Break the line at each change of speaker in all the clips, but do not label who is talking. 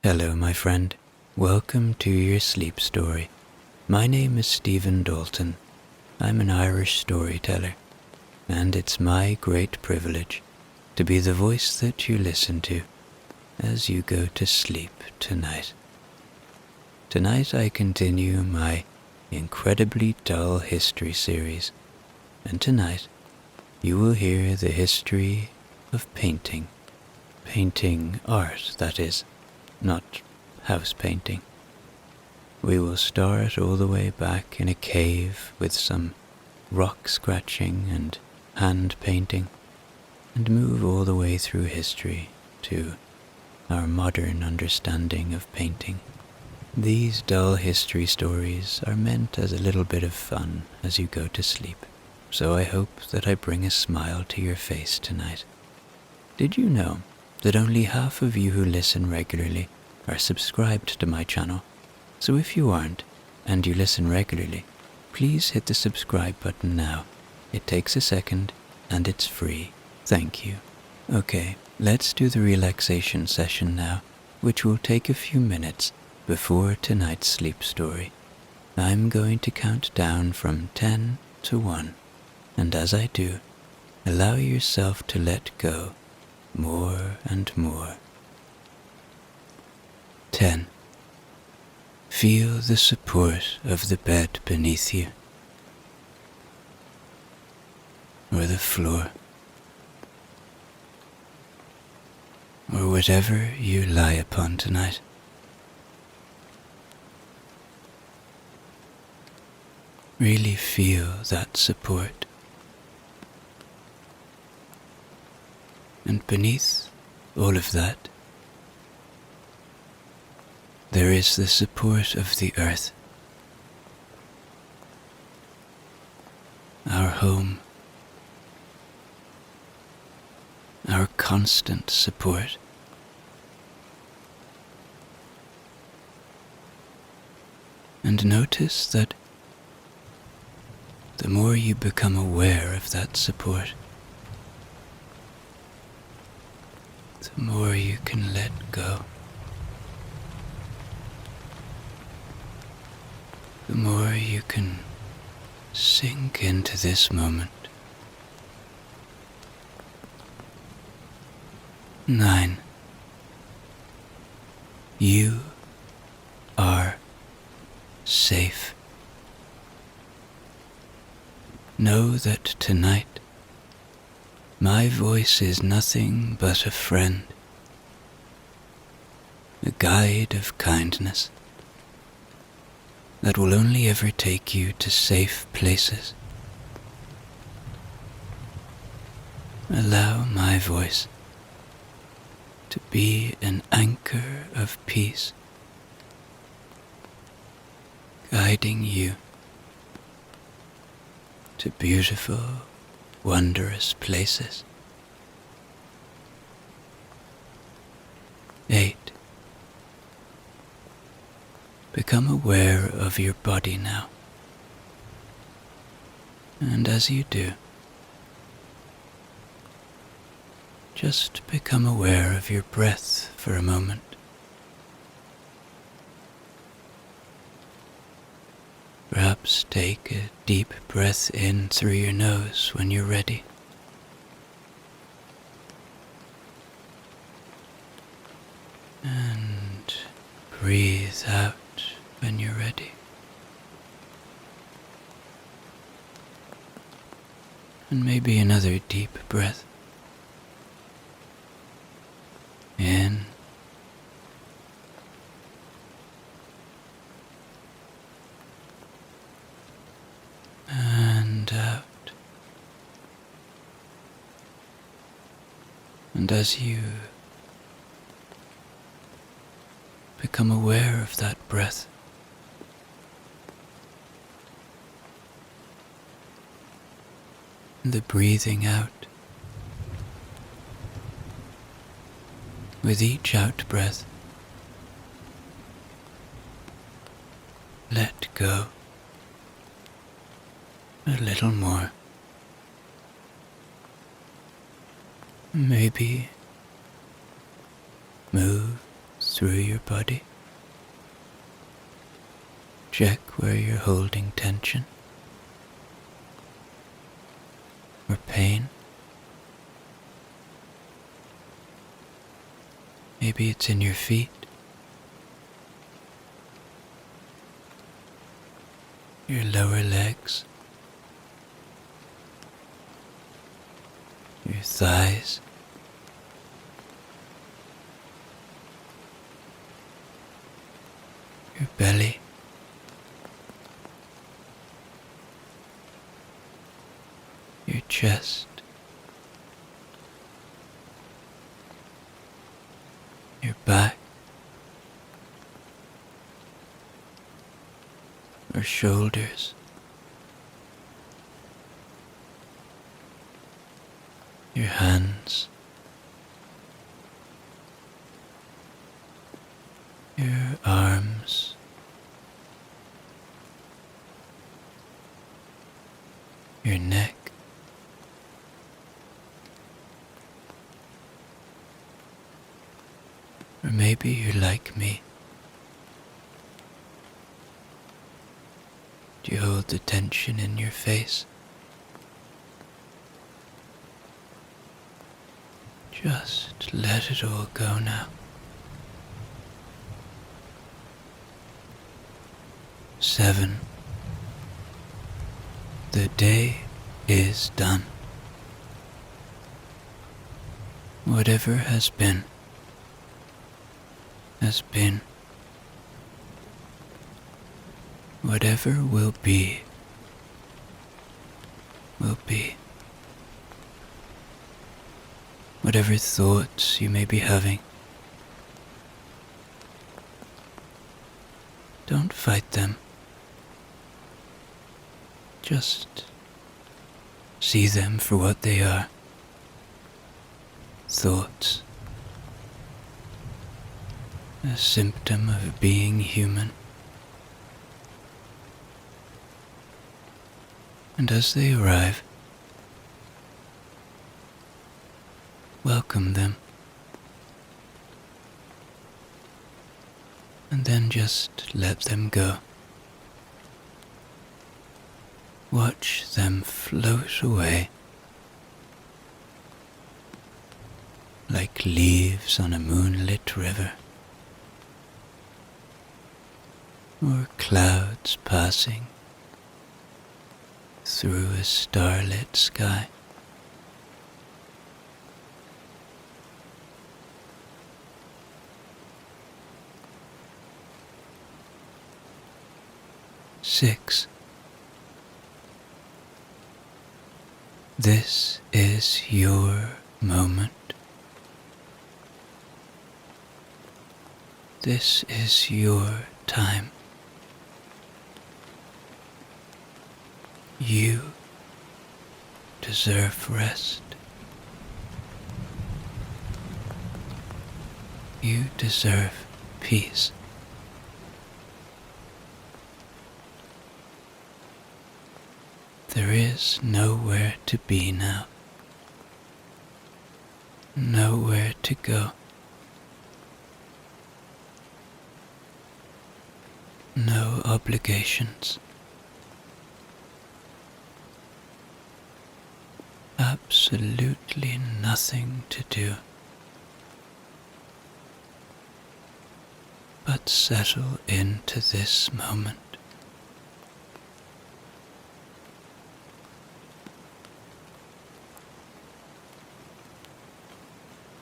Hello, my friend. Welcome to your sleep story. My name is Stephen Dalton. I'm an Irish storyteller, and it's my great privilege to be the voice that you listen to as you go to sleep tonight. Tonight I continue my incredibly dull history series, and tonight you will hear the history of painting. Painting art, that is. Not house painting. We will start all the way back in a cave with some rock scratching and hand painting, and move all the way through history to our modern understanding of painting. These dull history stories are meant as a little bit of fun as you go to sleep, so I hope that I bring a smile to your face tonight. Did you know that only half of you who listen regularly are subscribed to my channel? So if you aren't, and you listen regularly, please hit the subscribe button now. It takes a second, and it's free. Thank you. Okay, let's do the relaxation session now, which will take a few minutes before tonight's sleep story. I'm going to count down from 10 to 1, and as I do, allow yourself to let go more and more. 10. Feel the support of the bed beneath you, or the floor, or whatever you lie upon tonight. Really feel that support. And beneath all of that, there is the support of the earth, our home, our constant support. And notice that the more you become aware of that support, the more you can let go. The more you can sink into this moment. 9. You are safe. Know that tonight my voice is nothing but a friend, a guide of kindness that will only ever take you to safe places. Allow my voice to be an anchor of peace, guiding you to beautiful, wondrous places. 8. Become aware of your body now. And as you do, just become aware of your breath for a moment. Perhaps take a deep breath in through your nose when you're ready. And breathe out when you're ready. And maybe another deep breath. In. And out. And as you become aware of that breath, the breathing out, with each out breath, let go a little more. Maybe move through your body. Check where you're holding tension or pain. Maybe it's in your feet, your lower legs, your thighs, your belly, your chest, your back, or shoulders, your hands, your arms, your neck, or maybe you're like me. Do you hold the tension in your face? Just let it all go now. 7. The day is done. Whatever has been, has been. Whatever will be, will be. Whatever thoughts you may be having, don't fight them. Just see them for what they are. Thoughts. A symptom of being human. And as they arrive, welcome them. And then just let them go. Watch them float away like leaves on a moonlit river, or clouds passing through a starlit sky. Six. This is your moment. This is your time. You deserve rest. You deserve peace. There is nowhere to be now. Nowhere to go. No obligations. Absolutely nothing to do but settle into this moment.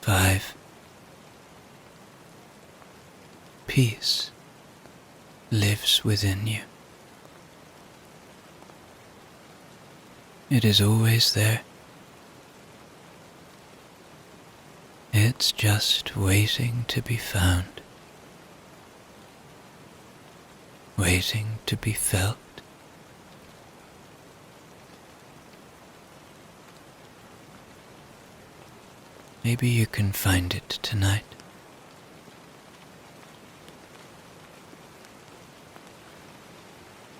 Five. Peace lives within you. It is always there. It's just waiting to be found, waiting to be felt. Maybe you can find it tonight.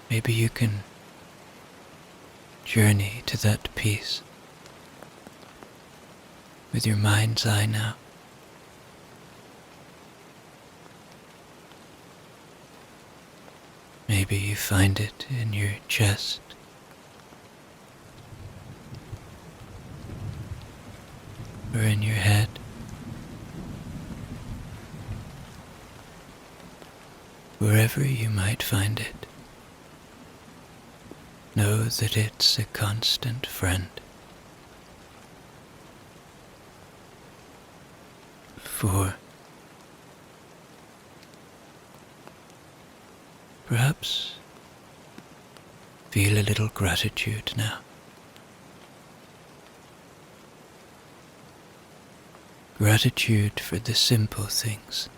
Maybe you can journey to that peace with your mind's eye now. Maybe you find it in your chest, or in your head. Wherever you might find it, know that it's a constant friend. For perhaps feel a little gratitude now. Gratitude for the simple things,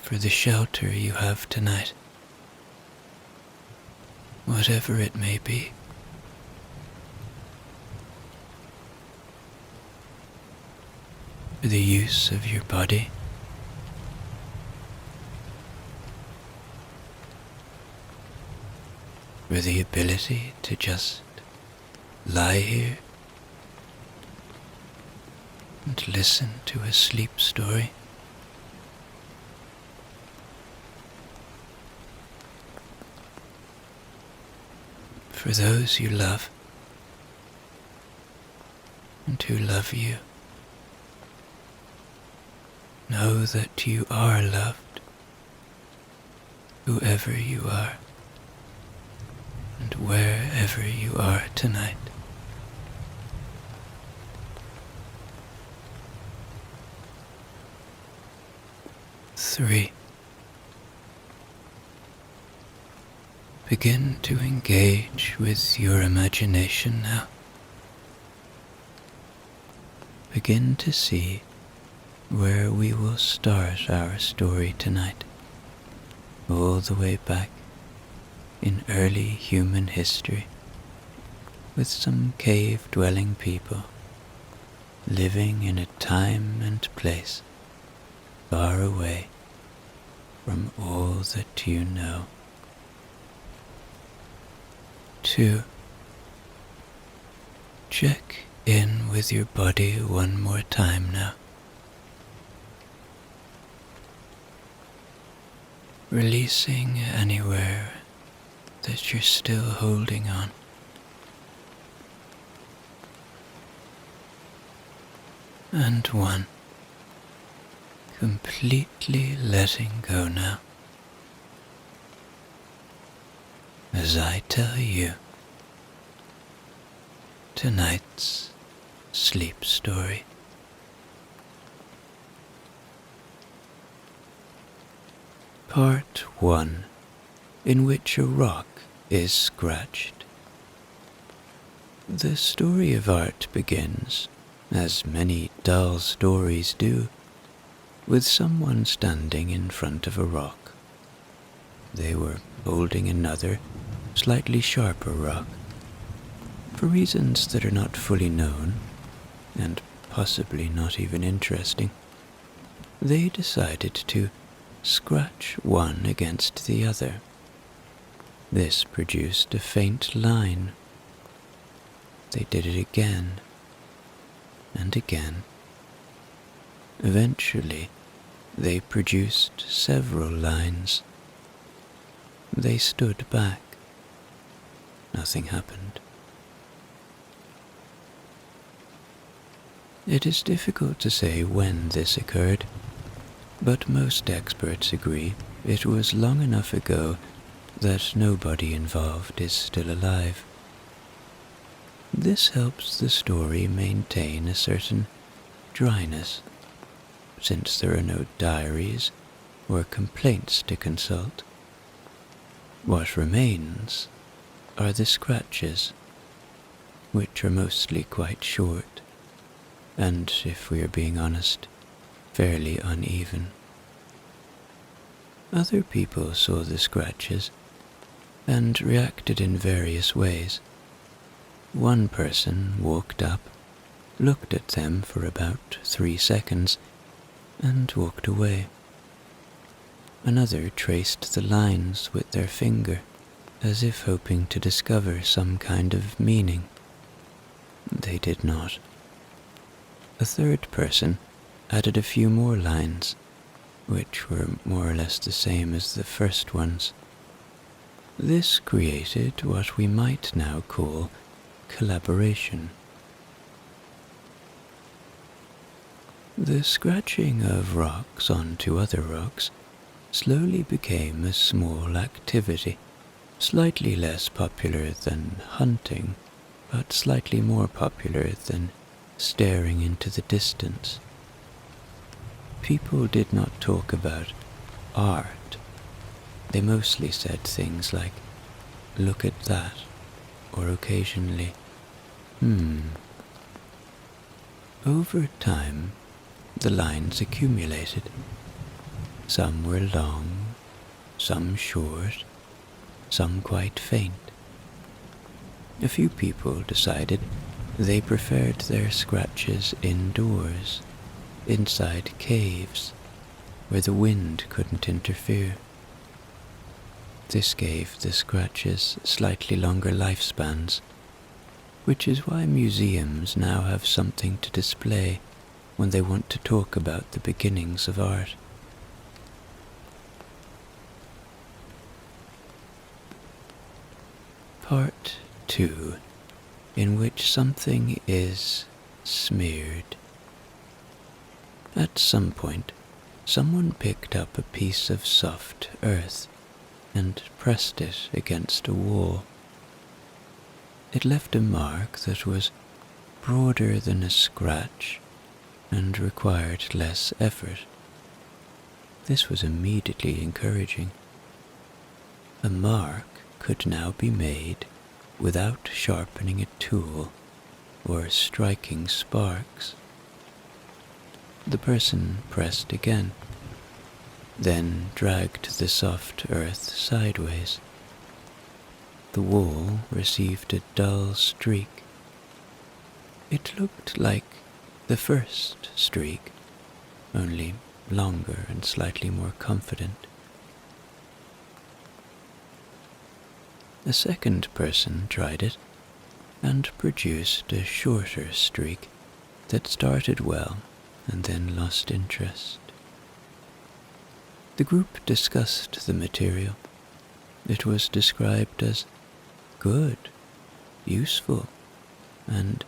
for the shelter you have tonight, whatever it may be. For the use of your body, for the ability to just lie here and listen to a sleep story. For those you love and who love you, know that you are loved, whoever you are and wherever you are tonight. Three. Begin to engage with your imagination now. Begin to see where we will start our story tonight, all the way back in early human history, with some cave-dwelling people living in a time and place far away from all that you know. 2. Check in with your body one more time now. Releasing anywhere that you're still holding on. And 1. Completely letting go now. As I tell you tonight's sleep story. Part 1, in which a rock is scratched. The story of art begins, as many dull stories do, with someone standing in front of a rock. They were holding another, slightly sharper rock. For reasons that are not fully known, and possibly not even interesting, they decided to scratch one against the other. This produced a faint line. They did it again and again. Eventually, they produced several lines. They stood back. Nothing happened. It is difficult to say when this occurred, but most experts agree it was long enough ago that nobody involved is still alive. This helps the story maintain a certain dryness, since there are no diaries or complaints to consult. What remains are the scratches, which are mostly quite short, and, if we are being honest, fairly uneven. Other people saw the scratches and reacted in various ways. One person walked up, looked at them for about 3 seconds, and walked away. Another traced the lines with their finger, as if hoping to discover some kind of meaning. They did not. A third person added a few more lines, which were more or less the same as the first ones. This created what we might now call collaboration. The scratching of rocks onto other rocks slowly became a small activity, slightly less popular than hunting, but slightly more popular than staring into the distance. People did not talk about art. They mostly said things like, "Look at that," or occasionally, Over time, the lines accumulated. Some were long, some short, some quite faint. A few people decided they preferred their scratches indoors, inside caves, where the wind couldn't interfere. This gave the scratches slightly longer lifespans, which is why museums now have something to display when they want to talk about the beginnings of art. Part 2, in which something is smeared. At some point, someone picked up a piece of soft earth and pressed it against a wall. It left a mark that was broader than a scratch and required less effort. This was immediately encouraging. A mark could now be made without sharpening a tool or striking sparks. The person pressed again, then dragged the soft earth sideways. The wall received a dull streak. It looked like the first streak, only longer and slightly more confident. A second person tried it and produced a shorter streak that started well and then lost interest. The group discussed the material. It was described as good, useful, and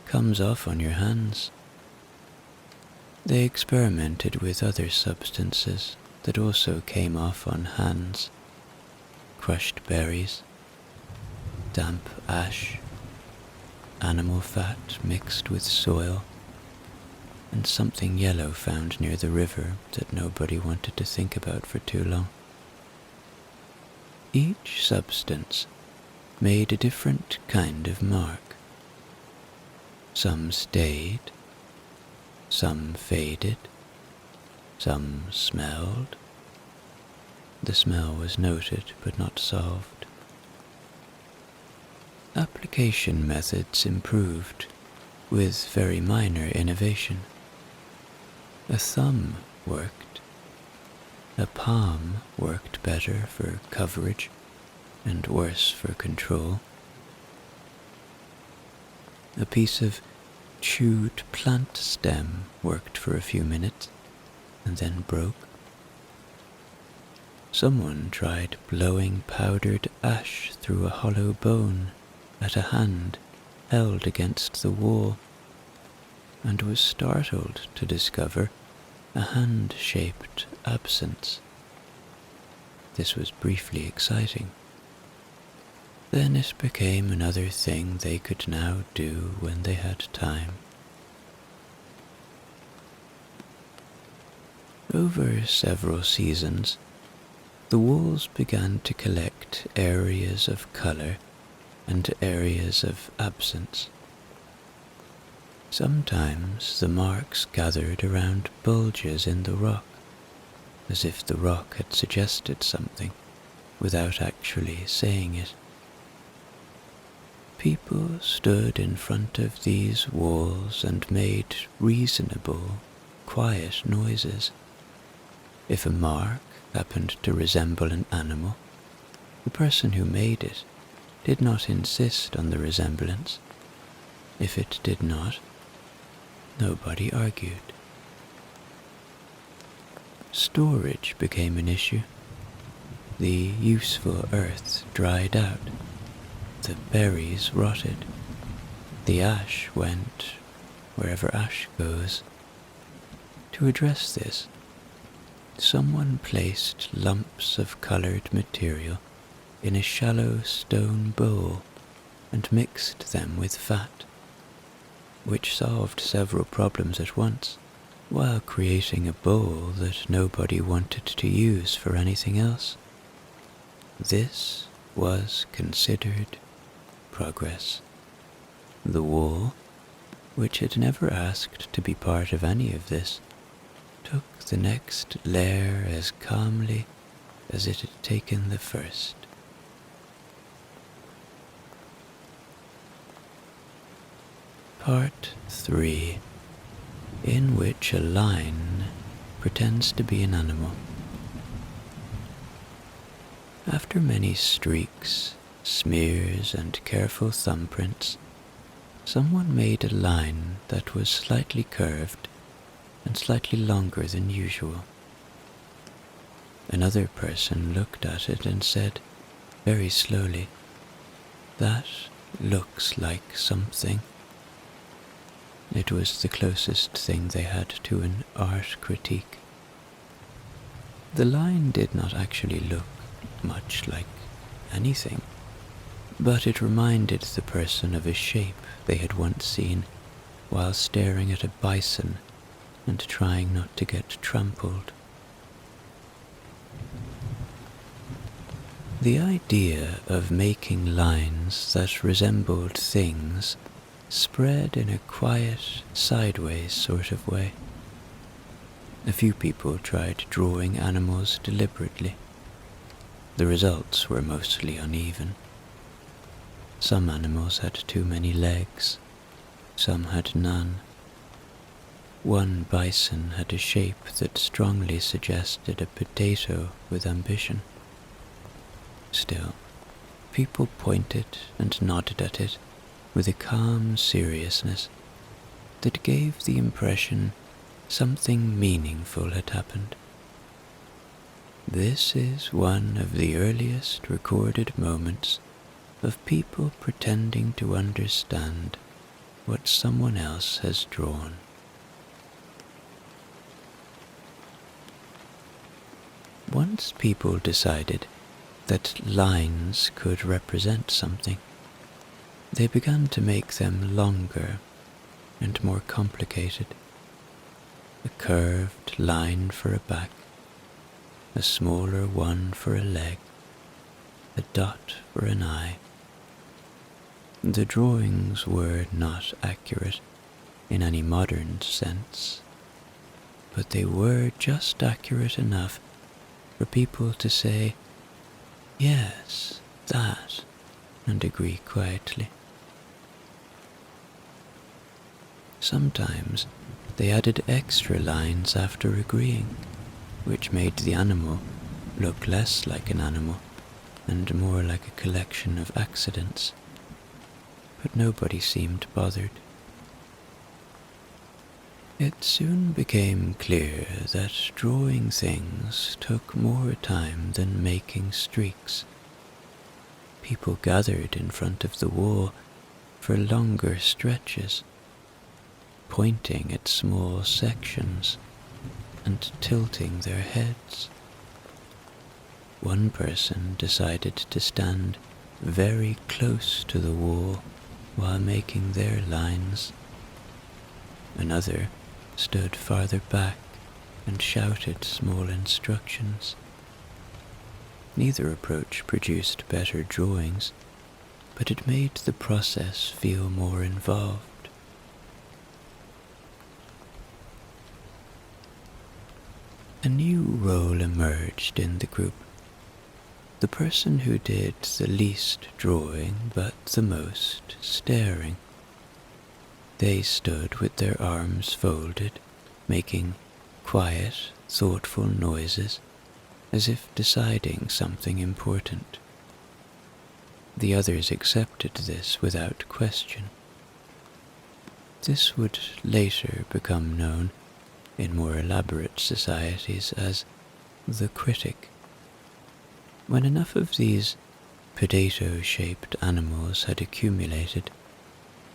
comes off on your hands. They experimented with other substances that also came off on hands: crushed berries, damp ash, animal fat mixed with soil, and something yellow found near the river that nobody wanted to think about for too long. Each substance made a different kind of mark. Some stayed, some faded, some smelled. The smell was noted but not solved. Application methods improved with very minor innovation. A thumb worked. A palm worked better for coverage and worse for control. A piece of chewed plant stem worked for a few minutes and then broke. Someone tried blowing powdered ash through a hollow bone at a hand held against the wall, and was startled to discover a hand-shaped absence. This was briefly exciting. Then it became another thing they could now do when they had time. Over several seasons, the walls began to collect areas of color and areas of absence. Sometimes the marks gathered around bulges in the rock, as if the rock had suggested something without actually saying it. People stood in front of these walls and made reasonable, quiet noises. If a mark happened to resemble an animal, the person who made it did not insist on the resemblance. If it did not, nobody argued. storage became an issue. The useful earth dried out, the berries rotted, the ash went wherever ash goes. To address this, someone placed lumps of colored material in a shallow stone bowl and mixed them with fat, which solved several problems at once, while creating a bowl that nobody wanted to use for anything else. This was considered progress. The wall, which had never asked to be part of any of this, took the next layer as calmly as it had taken the first. Part 3, in which a line pretends to be an animal. After many streaks, smears, and careful thumbprints, someone made a line that was slightly curved and slightly longer than usual. Another person looked at it and said, very slowly, "That looks like something." It was the closest thing they had to an art critique. The line did not actually look much like anything, but it reminded the person of a shape they had once seen while staring at a bison and trying not to get trampled. The idea of making lines that resembled things spread in a quiet, sideways sort of way. A few people tried drawing animals deliberately. The results were mostly uneven. Some animals had too many legs, some had none. One bison had a shape that strongly suggested a potato with ambition. Still, people pointed and nodded at it with a calm seriousness that gave the impression something meaningful had happened. This is one of the earliest recorded moments of people pretending to understand what someone else has drawn. Once people decided that lines could represent something, they began to make them longer and more complicated. A curved line for a back, a smaller one for a leg, a dot for an eye. The drawings were not accurate in any modern sense, but they were just accurate enough for people to say, "Yes, that," and agree quietly. Sometimes they added extra lines after agreeing, which made the animal look less like an animal and more like a collection of accidents. But nobody seemed bothered. It soon became clear that drawing things took more time than making streaks. People gathered in front of the wall for longer stretches, pointing at small sections and tilting their heads. One person decided to stand very close to the wall while making their lines. Another stood farther back and shouted small instructions. Neither approach produced better drawings, but it made the process feel more involved. A new role emerged in the group. The person who did the least drawing but the most staring. They stood with their arms folded, making quiet, thoughtful noises, as if deciding something important. The others accepted this without question. This would later become known in more elaborate societies as the critic. When enough of these potato-shaped animals had accumulated,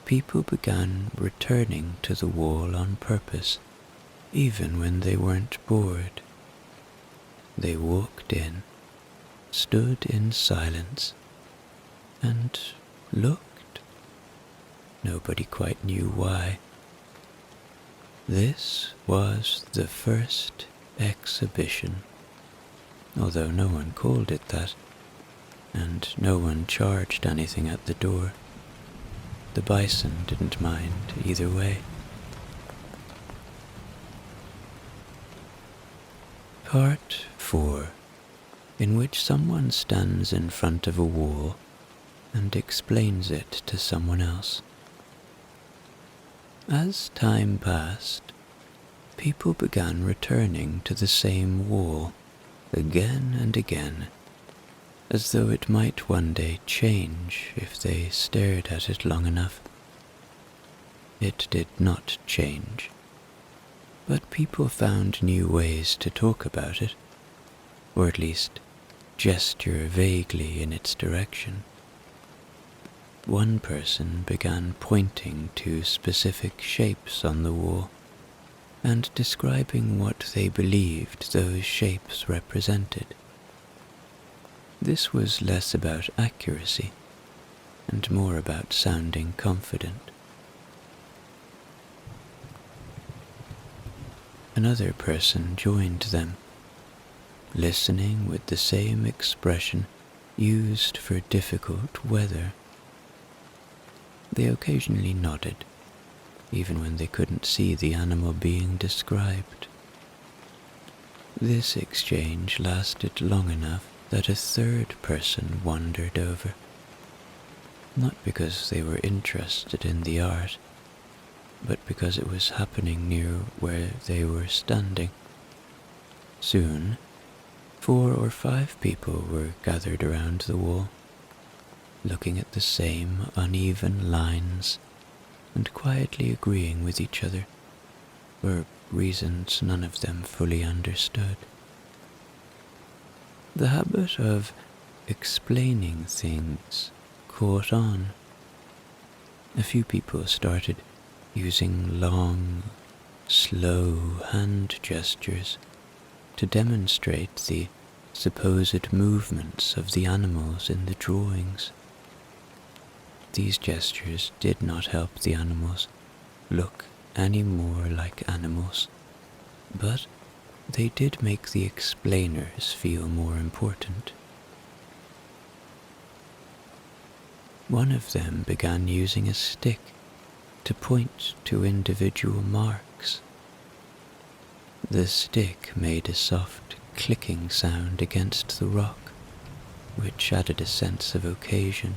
people began returning to the wall on purpose, even when they weren't bored. They walked in, stood in silence, and looked. Nobody quite knew why. This was the first exhibition, although no one called it that, and no one charged anything at the door. The bison didn't mind either way. Part 4, in which someone stands in front of a wall and explains it to someone else. As time passed, people began returning to the same wall again and again, as though it might one day change if they stared at it long enough. It did not change, but people found new ways to talk about it, or at least gesture vaguely in its direction. One person began pointing to specific shapes on the wall and describing what they believed those shapes represented. This was less about accuracy and more about sounding confident. Another person joined them, listening with the same expression used for difficult weather. They occasionally nodded, even when they couldn't see the animal being described. This exchange lasted long enough that a third person wandered over, not because they were interested in the art, but because it was happening near where they were standing. Soon, 4 or 5 people were gathered around the wall, looking at the same uneven lines and quietly agreeing with each other, for reasons none of them fully understood. The habit of explaining things caught on. A few people started using long, slow hand gestures to demonstrate the supposed movements of the animals in the drawings. These gestures did not help the animals look any more like animals, but they did make the explainers feel more important. One of them began using a stick to point to individual marks. The stick made a soft clicking sound against the rock, which added a sense of occasion.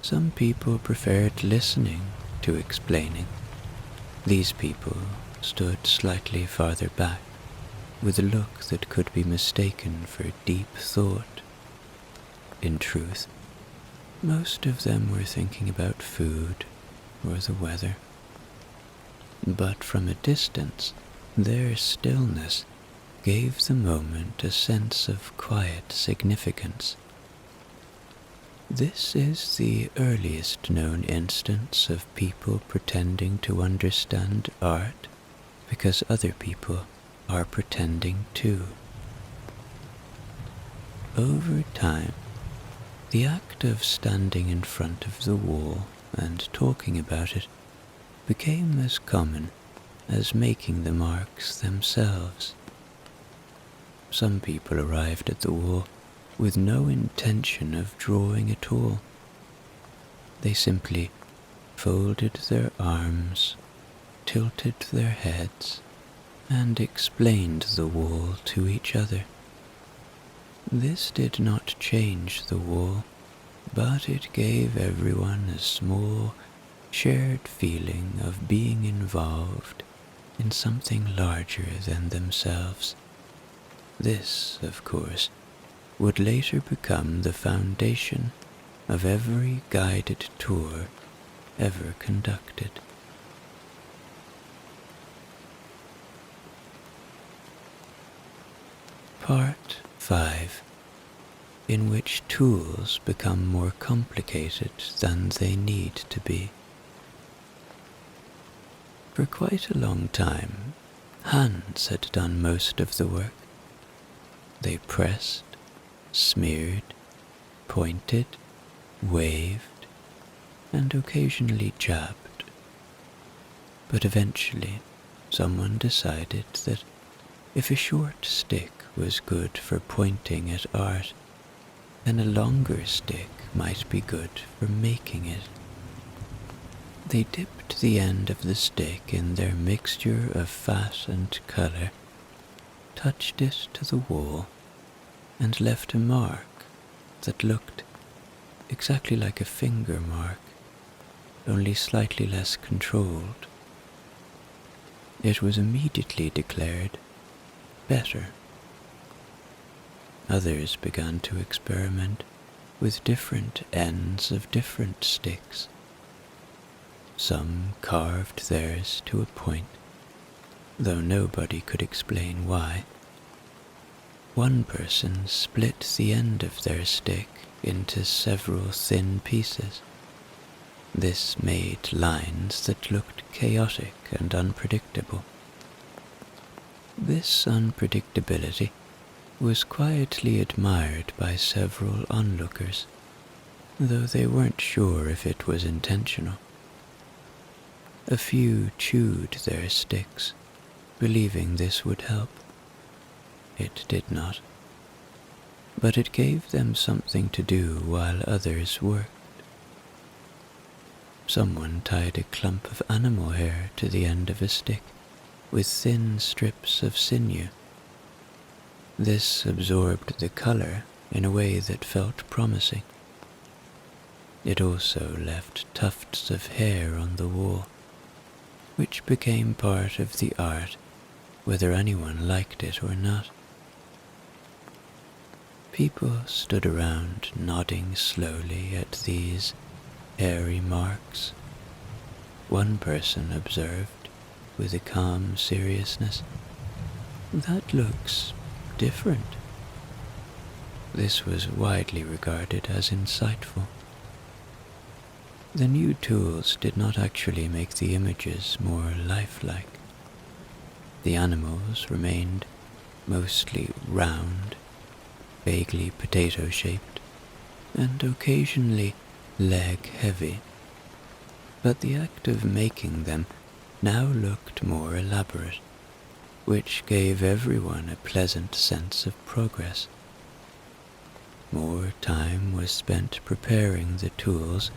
Some people preferred listening to explaining. These people stood slightly farther back, with a look that could be mistaken for deep thought. In truth, most of them were thinking about food or the weather. But from a distance, their stillness gave the moment a sense of quiet significance. This is the earliest known instance of people pretending to understand art because other people are pretending too. Over time, the act of standing in front of the wall and talking about it became as common as making the marks themselves. Some people arrived at the wall with no intention of drawing at all. They simply folded their arms, tilted their heads, and explained the wall to each other. This did not change the wall, but it gave everyone a small, shared feeling of being involved in something larger than themselves. This, of course, would later become the foundation of every guided tour ever conducted. Part 5, in which tools become more complicated than they need to be. For quite a long time, hands had done most of the work. They pressed, smeared, pointed, waved, and occasionally jabbed. But eventually, someone decided that if a short stick was good for pointing at art, then a longer stick might be good for making it. They dipped the end of the stick in their mixture of fat and color, touched it to the wall, and left a mark that looked exactly like a finger mark, only slightly less controlled. It was immediately declared better. Others began to experiment with different ends of different sticks. Some carved theirs to a point, though nobody could explain why. One person split the end of their stick into several thin pieces. This made lines that looked chaotic and unpredictable. This unpredictability was quietly admired by several onlookers, though they weren't sure if it was intentional. A few chewed their sticks, believing this would help. It did not, but it gave them something to do while others worked. Someone tied a clump of animal hair to the end of a stick with thin strips of sinew. This absorbed the color in a way that felt promising. It also left tufts of hair on the wall, which became part of the art whether anyone liked it or not. People stood around nodding slowly at these hairy marks. One person observed with a calm seriousness, "That looks different." This was widely regarded as insightful. The new tools did not actually make the images more lifelike. The animals remained mostly round, vaguely potato-shaped, and occasionally leg-heavy, but the act of making them now looked more elaborate, which gave everyone a pleasant sense of progress. More time was spent preparing the tools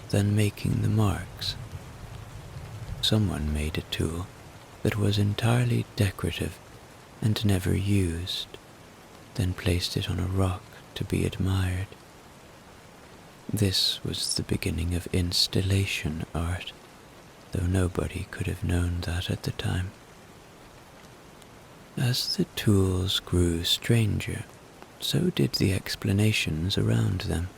than making the marks. Someone made a tool that was entirely decorative and never used, then placed it on a rock to be admired. This was the beginning of installation art, though nobody could have known that at the time. As the tools grew stranger, so did the explanations around them.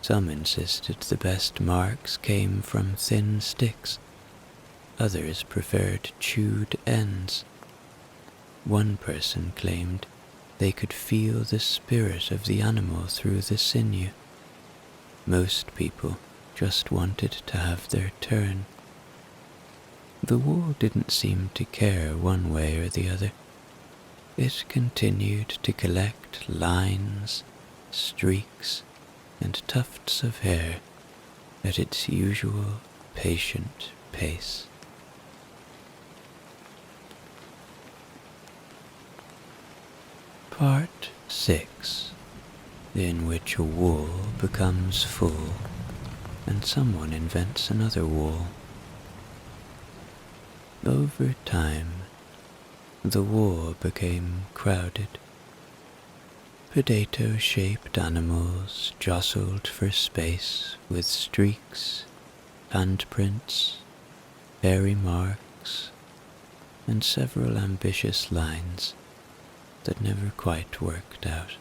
Some insisted the best marks came from thin sticks. Others preferred chewed ends. One person claimed they could feel the spirit of the animal through the sinew. Most people just wanted to have their turn. The wall didn't seem to care one way or the other. It continued to collect lines, streaks, and tufts of hair at its usual patient pace. Part 6, in which a wall becomes full and someone invents another wall. Over time, the wall became crowded. Potato-shaped animals jostled for space with streaks, handprints, hairy marks, and several ambitious lines that never quite worked out.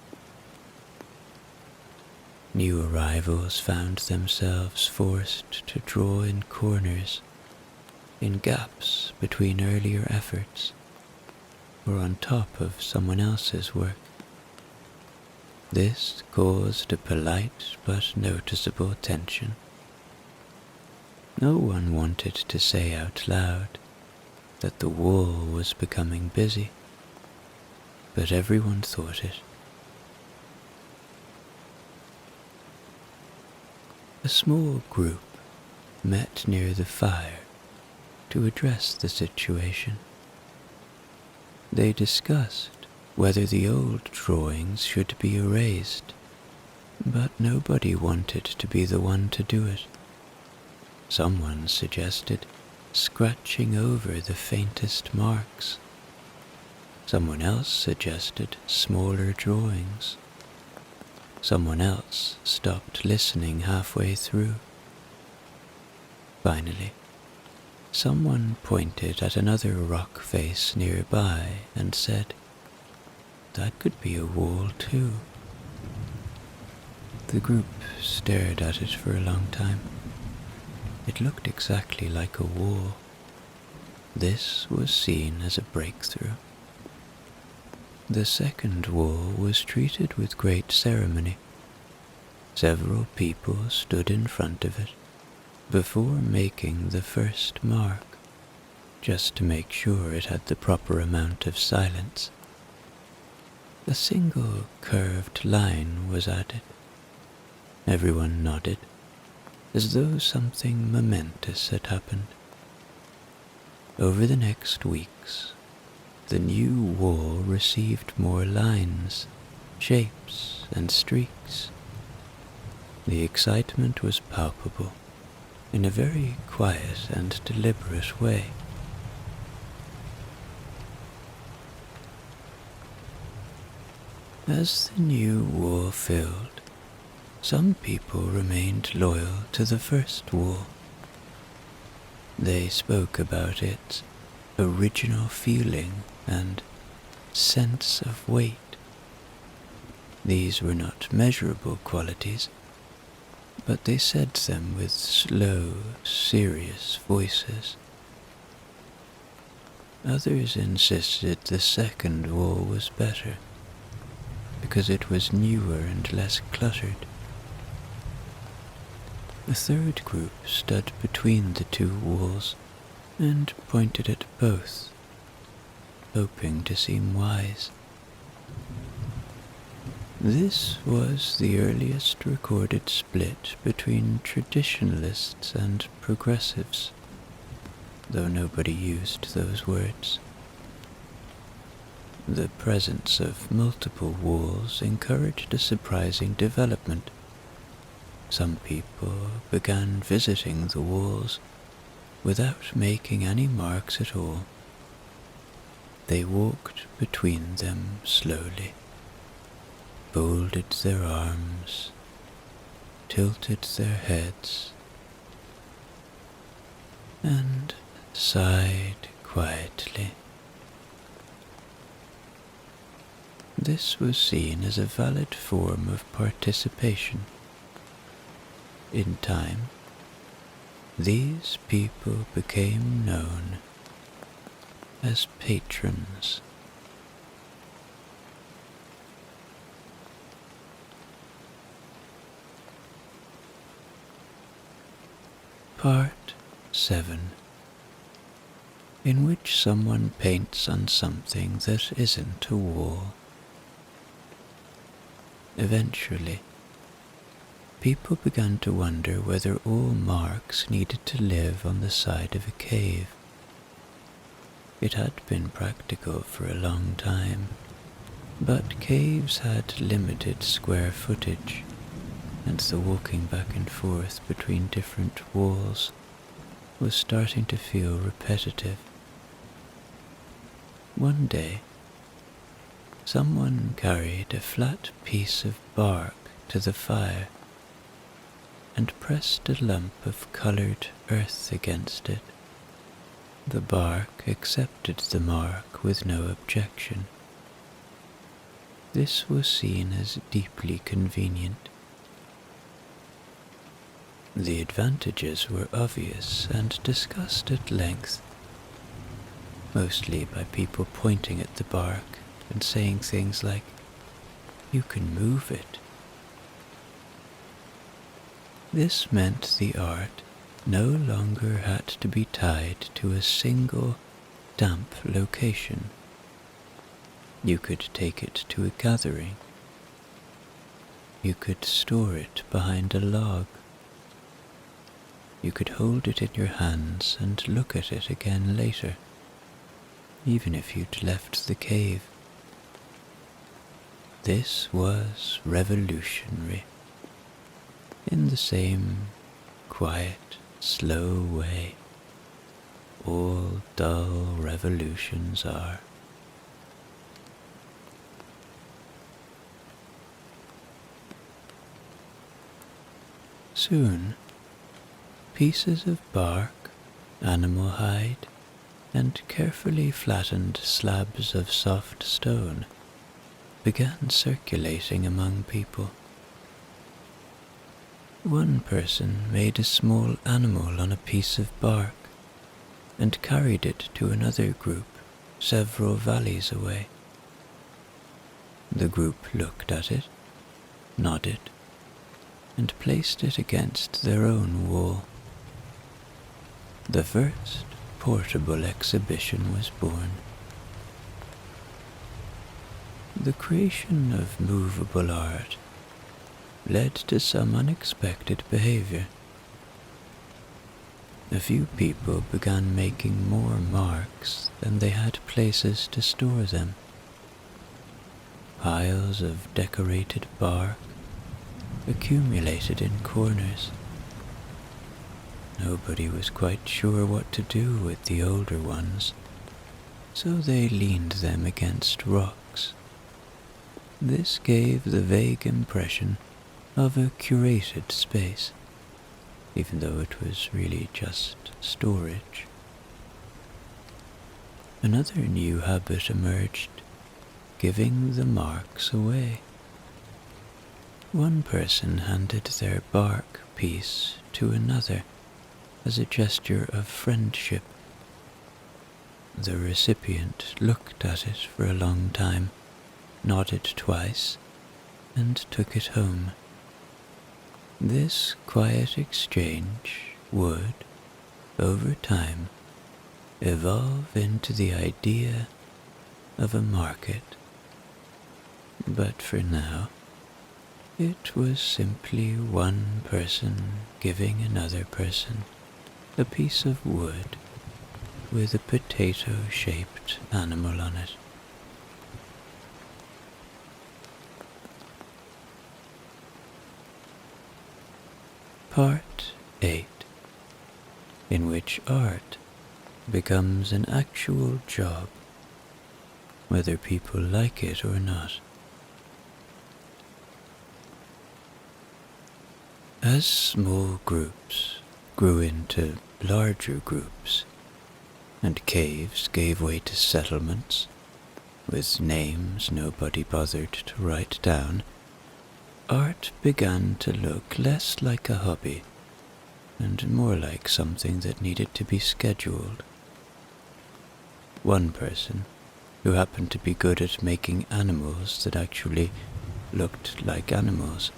New arrivals found themselves forced to draw in corners, in gaps between earlier efforts. or on top of someone else's work. This caused a polite but noticeable tension. No one wanted to say out loud that the wall was becoming busy, but everyone thought it. A small group met near the fire to address the situation. They discussed whether the old drawings should be erased, but nobody wanted to be the one to do it. Someone suggested scratching over the faintest marks. Someone else suggested smaller drawings. Someone else stopped listening halfway through. Finally, someone pointed at another rock face nearby and said, "That could be a wall too." The group stared at it for a long time. It looked exactly like a wall. This was seen as a breakthrough. The second wall was treated with great ceremony. Several people stood in front of it before making the first mark, just to make sure it had the proper amount of silence. A single curved line was added. Everyone nodded, as though something momentous had happened. Over the next weeks, the new wall received more lines, shapes, and streaks. The excitement was palpable, in a very quiet and deliberate way. As the new wall filled, some people remained loyal to the first wall. They spoke about its original feeling and sense of weight. These were not measurable qualities, but they said them with slow, serious voices. Others insisted the second wall was better, because it was newer and less cluttered. A third group stood between the two walls and pointed at both, hoping to seem wise. This was the earliest recorded split between traditionalists and progressives, though nobody used those words. The presence of multiple walls encouraged a surprising development. Some people began visiting the walls without making any marks at all. They walked between them slowly, folded their arms, tilted their heads, and sighed quietly. This was seen as a valid form of participation. In time, these people became known as patrons. Part 7, in which someone paints on something that isn't a wall. Eventually, people began to wonder whether all marks needed to live on the side of a cave. It had been practical for a long time, but caves had limited square footage, and the walking back and forth between different walls was starting to feel repetitive. One day, someone carried a flat piece of bark to the fire and pressed a lump of colored earth against it. The bark accepted the mark with no objection. This was seen as deeply convenient. The advantages were obvious and discussed at length. mostly by people pointing at the bark and saying things like, "You can move it." This meant the art no longer had to be tied to a single damp location. You could take it to a gathering. You could store it behind a log. You could hold it in your hands and look at it again later, even if you'd left the cave. This was revolutionary, in the same quiet, slow way all dull revolutions are. Soon, pieces of bark, animal hide, and carefully flattened slabs of soft stone began circulating among people. One person made a small animal on a piece of bark and carried it to another group several valleys away. The group looked at it, nodded, and placed it against their own wall. The first portable exhibition was born. The creation of movable art led to some unexpected behavior. A few people began making more marks than they had places to store them. Piles of decorated bark accumulated in corners. Nobody was quite sure what to do with the older ones, so they leaned them against rocks. This gave the vague impression of a curated space, even though it was really just storage. Another new habit emerged, giving the marks away. One person handed their bark piece to another as a gesture of friendship. The recipient looked at it for a long time, nodded twice, and took it home. This quiet exchange would, over time, evolve into the idea of a market. But for now, it was simply one person giving another person a piece of wood with a potato-shaped animal on it. Part 8, in which art becomes an actual job, whether people like it or not. As small groups grew into larger groups, and caves gave way to settlements, with names nobody bothered to write down, art began to look less like a hobby and more like something that needed to be scheduled. One person, who happened to be good at making animals that actually looked like animals,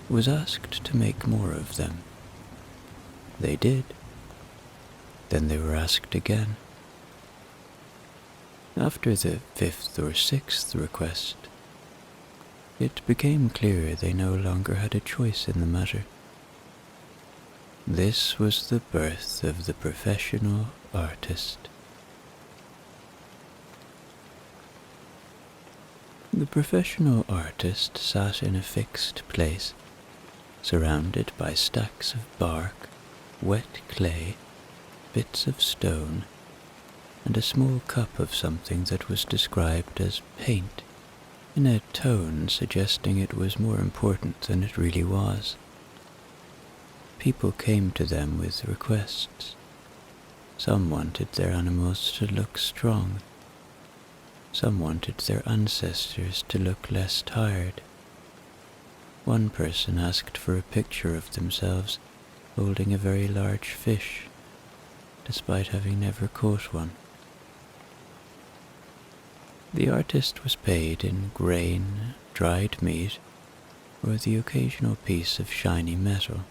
was asked to make more of them. They did. Then they were asked again. After the 5th or 6th request, it became clear they no longer had a choice in the matter. This was the birth of the professional artist. The professional artist sat in a fixed place, surrounded by stacks of bark, wet clay, bits of stone, and a small cup of something that was described as paint, in a tone suggesting it was more important than it really was. People came to them with requests. Some wanted their animals to look strong. Some wanted their ancestors to look less tired. One person asked for a picture of themselves holding a very large fish, despite having never caught one. The artist was paid in grain, dried meat, or the occasional piece of shiny metal.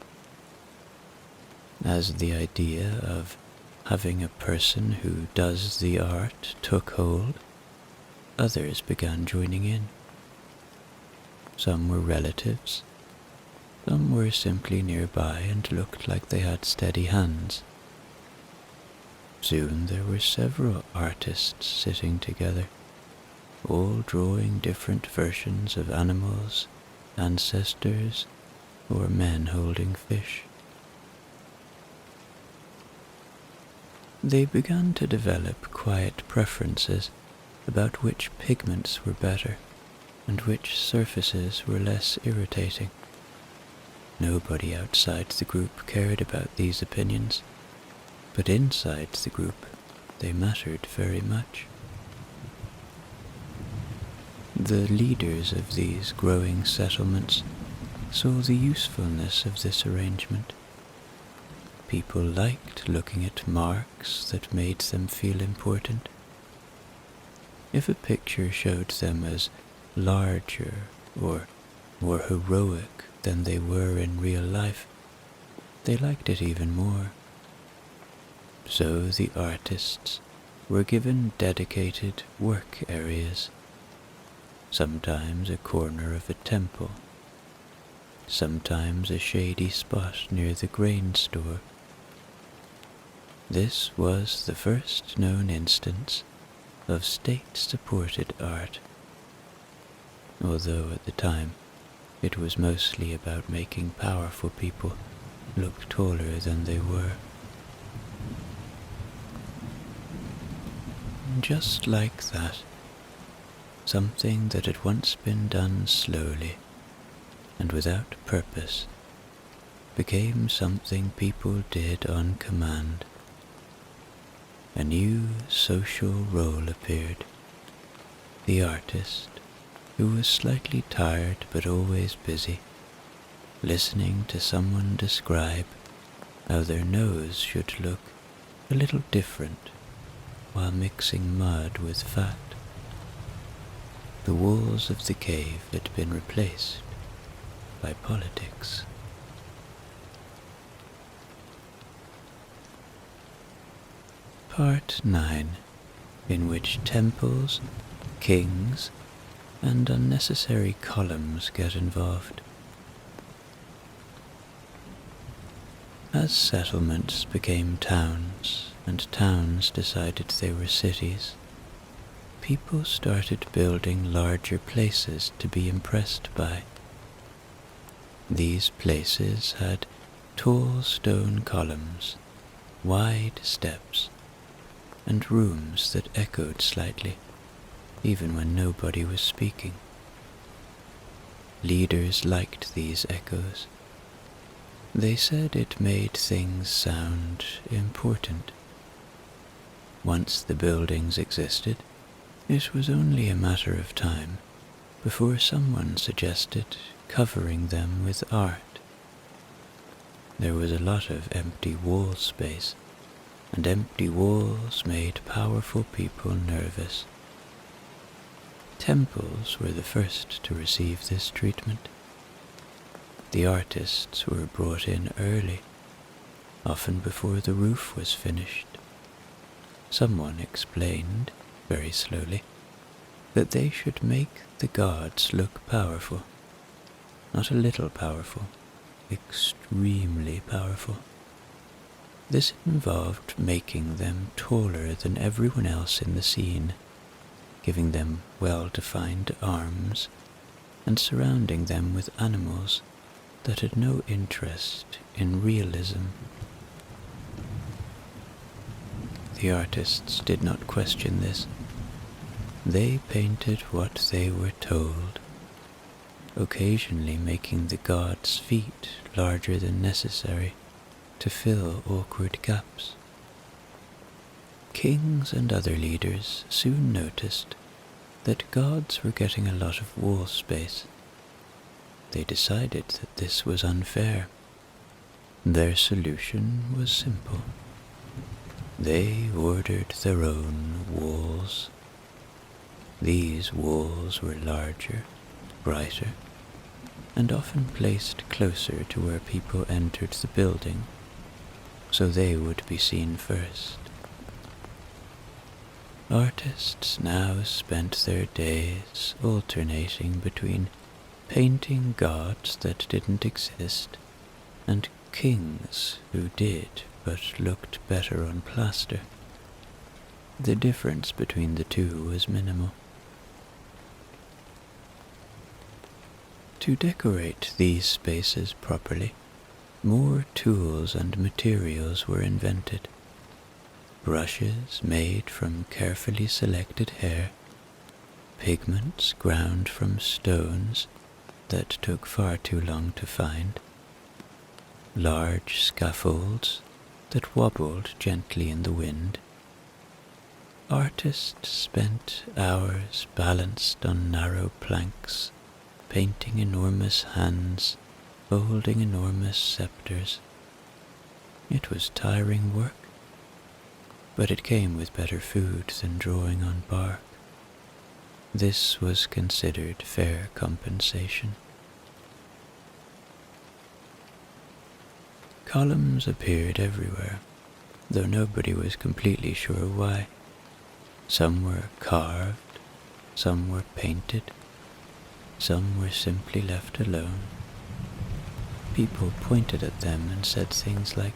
As the idea of having a person who does the art took hold, others began joining in. Some were relatives, some were simply nearby and looked like they had steady hands. Soon there were several artists sitting together, all drawing different versions of animals, ancestors, or men holding fish. They began to develop quiet preferences about which pigments were better and which surfaces were less irritating. Nobody outside the group cared about these opinions, but inside the group they mattered very much. The leaders of these growing settlements saw the usefulness of this arrangement. People liked looking at marks that made them feel important. If a picture showed them as larger or more heroic than they were in real life, they liked it even more. So the artists were given dedicated work areas, sometimes a corner of a temple, sometimes a shady spot near the grain store. This was the first known instance of state-supported art, although at the time it was mostly about making powerful people look taller than they were. Just like that, something that had once been done slowly and without purpose became something people did on command. A new social role appeared. The artist, who was slightly tired but always busy, listening to someone describe how their nose should look a little different while mixing mud with fat. The walls of the cave had been replaced by politics. Part 9, in which temples, kings, and unnecessary columns get involved. As settlements became towns, and towns decided they were cities, people started building larger places to be impressed by. These places had tall stone columns, wide steps, and rooms that echoed slightly, even when nobody was speaking. Leaders liked these echoes. They said it made things sound important. Once the buildings existed, it was only a matter of time before someone suggested covering them with art. There was a lot of empty wall space, and empty walls made powerful people nervous. Temples were the first to receive this treatment. The artists were brought in early, often before the roof was finished. Someone explained, very slowly, that they should make the gods look powerful, not a little powerful, extremely powerful. This involved making them taller than everyone else in the scene, giving them well-defined arms, and surrounding them with animals that had no interest in realism. The artists did not question this. They painted what they were told, occasionally making the gods' feet larger than necessary to fill awkward gaps. Kings and other leaders soon noticed that gods were getting a lot of wall space. They decided that this was unfair. Their solution was simple. They ordered their own walls. These walls were larger, brighter, and often placed closer to where people entered the building, so they would be seen first. Artists now spent their days alternating between painting gods that didn't exist and kings who did but looked better on plaster. The difference between the two was minimal. To decorate these spaces properly, more tools and materials were invented. Brushes made from carefully selected hair, pigments ground from stones that took far too long to find, large scaffolds that wobbled gently in the wind. Artists spent hours balanced on narrow planks, painting enormous hands, holding enormous scepters. It was tiring work, but it came with better food than drawing on bark. This was considered fair compensation. Columns appeared everywhere, though nobody was completely sure why. Some were carved, some were painted, some were simply left alone. People pointed at them and said things like,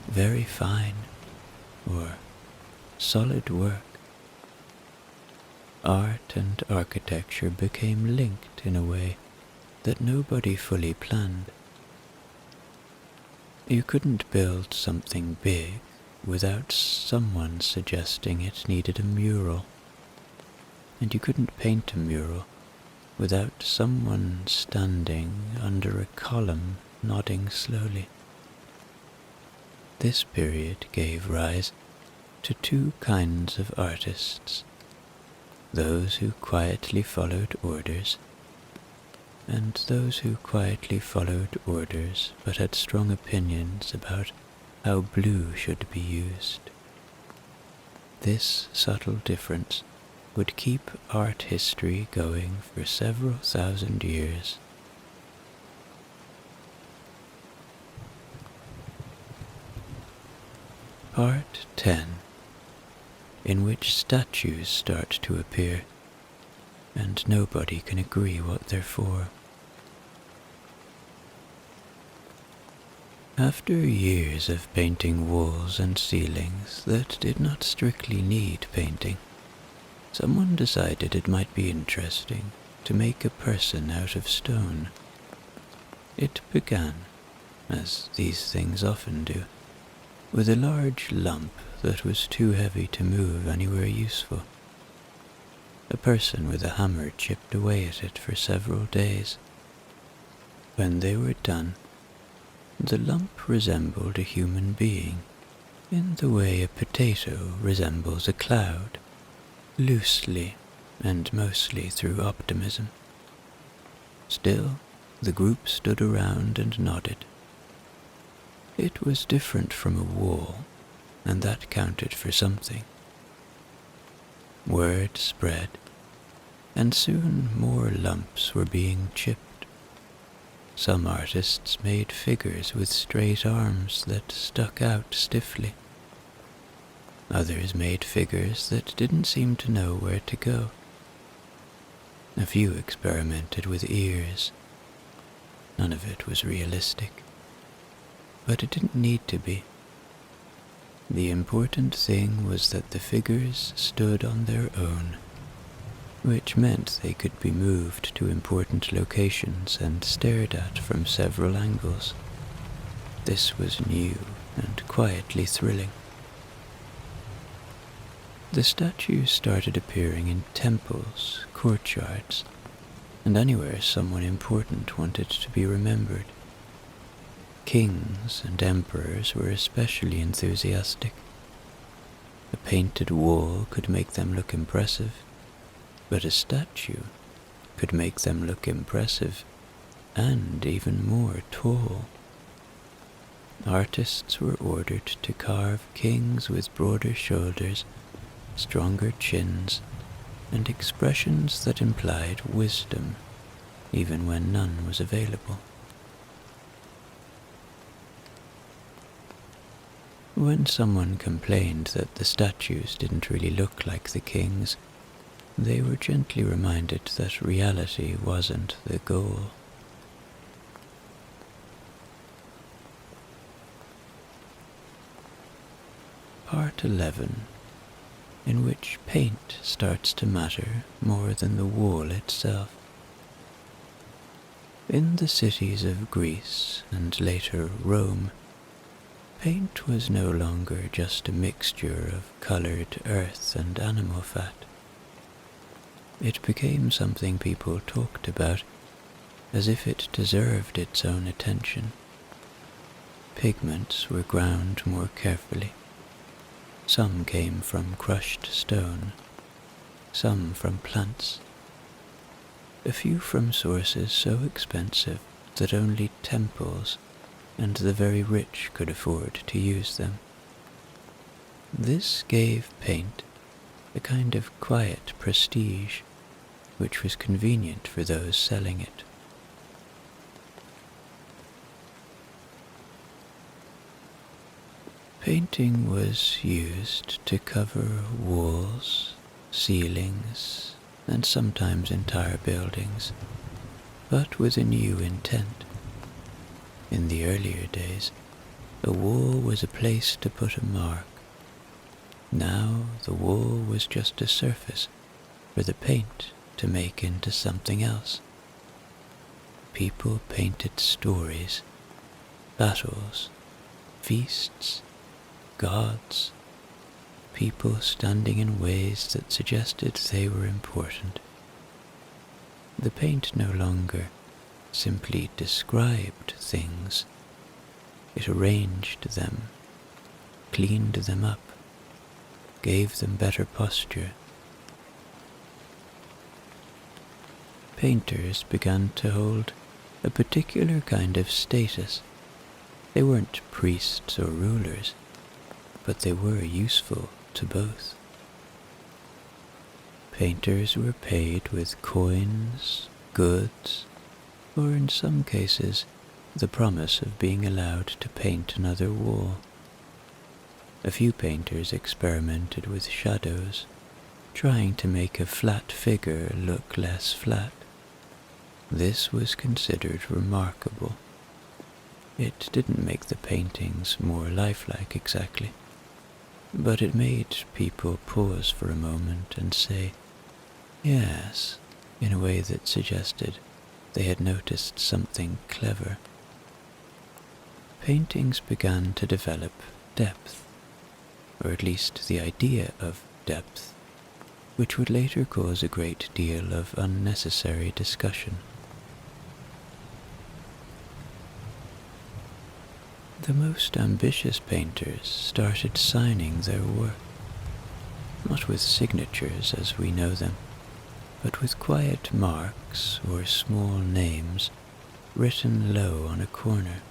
"Very fine," or "solid work." Art and architecture became linked in a way that nobody fully planned. You couldn't build something big without someone suggesting it needed a mural, and you couldn't paint a mural without someone standing under a column nodding slowly. This period gave rise to two kinds of artists: those who quietly followed orders, and those who quietly followed orders but had strong opinions about how blue should be used. This subtle difference would keep art history going for several thousand years. Part 10, in which statues start to appear, and nobody can agree what they're for. After years of painting walls and ceilings that did not strictly need painting, someone decided it might be interesting to make a person out of stone. It began, as these things often do, with a large lump that was too heavy to move anywhere useful. A person with a hammer chipped away at it for several days. When they were done, the lump resembled a human being, in the way a potato resembles a cloud, loosely and mostly through optimism. Still, the group stood around and nodded. It was different from a wall, and that counted for something. Word spread, and soon more lumps were being chipped. Some artists made figures with straight arms that stuck out stiffly. Others made figures that didn't seem to know where to go. A few experimented with ears. None of it was realistic, but it didn't need to be. The important thing was that the figures stood on their own, which meant they could be moved to important locations and stared at from several angles. This was new and quietly thrilling. The statues started appearing in temples, courtyards, and anywhere someone important wanted to be remembered. Kings and emperors were especially enthusiastic. A painted wall could make them look impressive, but a statue could make them look impressive and even more tall. Artists were ordered to carve kings with broader shoulders, stronger chins, and expressions that implied wisdom, even when none was available. When someone complained that the statues didn't really look like the king's, they were gently reminded that reality wasn't the goal. Part 11, in which paint starts to matter more than the wall itself. In the cities of Greece and later Rome, paint was no longer just a mixture of colored earth and animal fat. It became something people talked about as if it deserved its own attention. Pigments were ground more carefully. Some came from crushed stone, some from plants, a few from sources so expensive that only temples and the very rich could afford to use them. This gave paint a kind of quiet prestige, which was convenient for those selling it. Painting was used to cover walls, ceilings, and sometimes entire buildings, but with a new intent. In the earlier days, a wall was a place to put a mark. Now the wall was just a surface for the paint to make into something else. People painted stories, battles, feasts, gods, people standing in ways that suggested they were important. The paint no longer simply described things. It arranged them, cleaned them up, gave them better posture. Painters began to hold a particular kind of status. They weren't priests or rulers, but they were useful to both. Painters were paid with coins, goods, or in some cases, the promise of being allowed to paint another wall. A few painters experimented with shadows, trying to make a flat figure look less flat. This was considered remarkable. It didn't make the paintings more lifelike exactly, but it made people pause for a moment and say, yes, in a way that suggested they had noticed something clever. Paintings began to develop depth, or at least the idea of depth, which would later cause a great deal of unnecessary discussion. The most ambitious painters started signing their work, not with signatures as we know them, but with quiet marks or small names written low on a corner.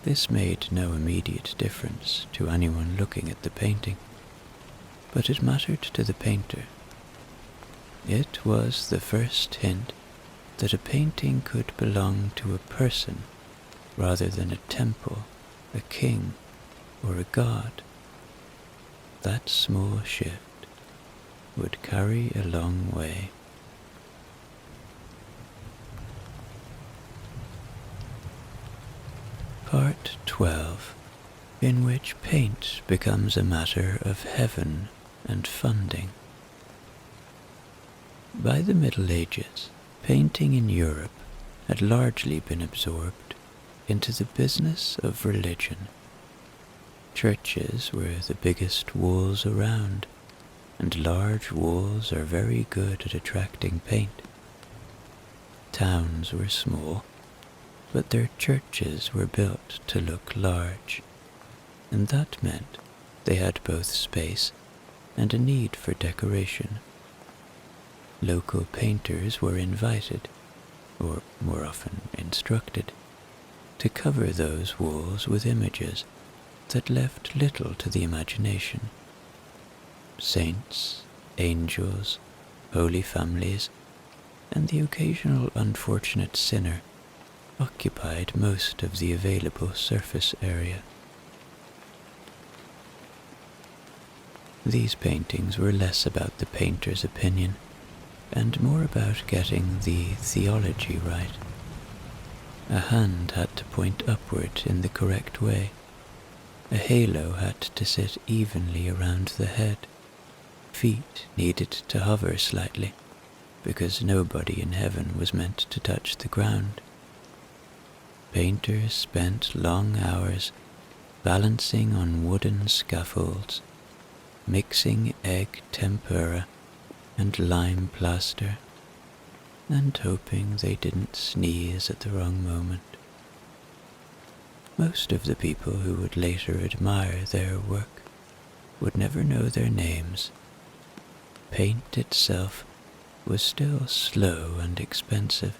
This made no immediate difference to anyone looking at the painting, but it mattered to the painter. It was the first hint that a painting could belong to a person rather than a temple, a king, or a god. That small shift would carry a long way. Part 12, in which paint becomes a matter of heaven and funding. By the Middle Ages, painting in Europe had largely been absorbed into the business of religion. Churches were the biggest walls around, and large walls are very good at attracting paint. Towns were small, but their churches were built to look large, and that meant they had both space and a need for decoration. Local painters were invited, or more often instructed, to cover those walls with images that left little to the imagination. Saints, angels, holy families, and the occasional unfortunate sinner occupied most of the available surface area. These paintings were less about the painter's opinion and more about getting the theology right. A hand had to point upward in the correct way. A halo had to sit evenly around the head. Feet needed to hover slightly, because nobody in heaven was meant to touch the ground. Painters spent long hours balancing on wooden scaffolds, mixing egg tempera and lime plaster, and hoping they didn't sneeze at the wrong moment. Most of the people who would later admire their work would never know their names. Paint itself was still slow and expensive.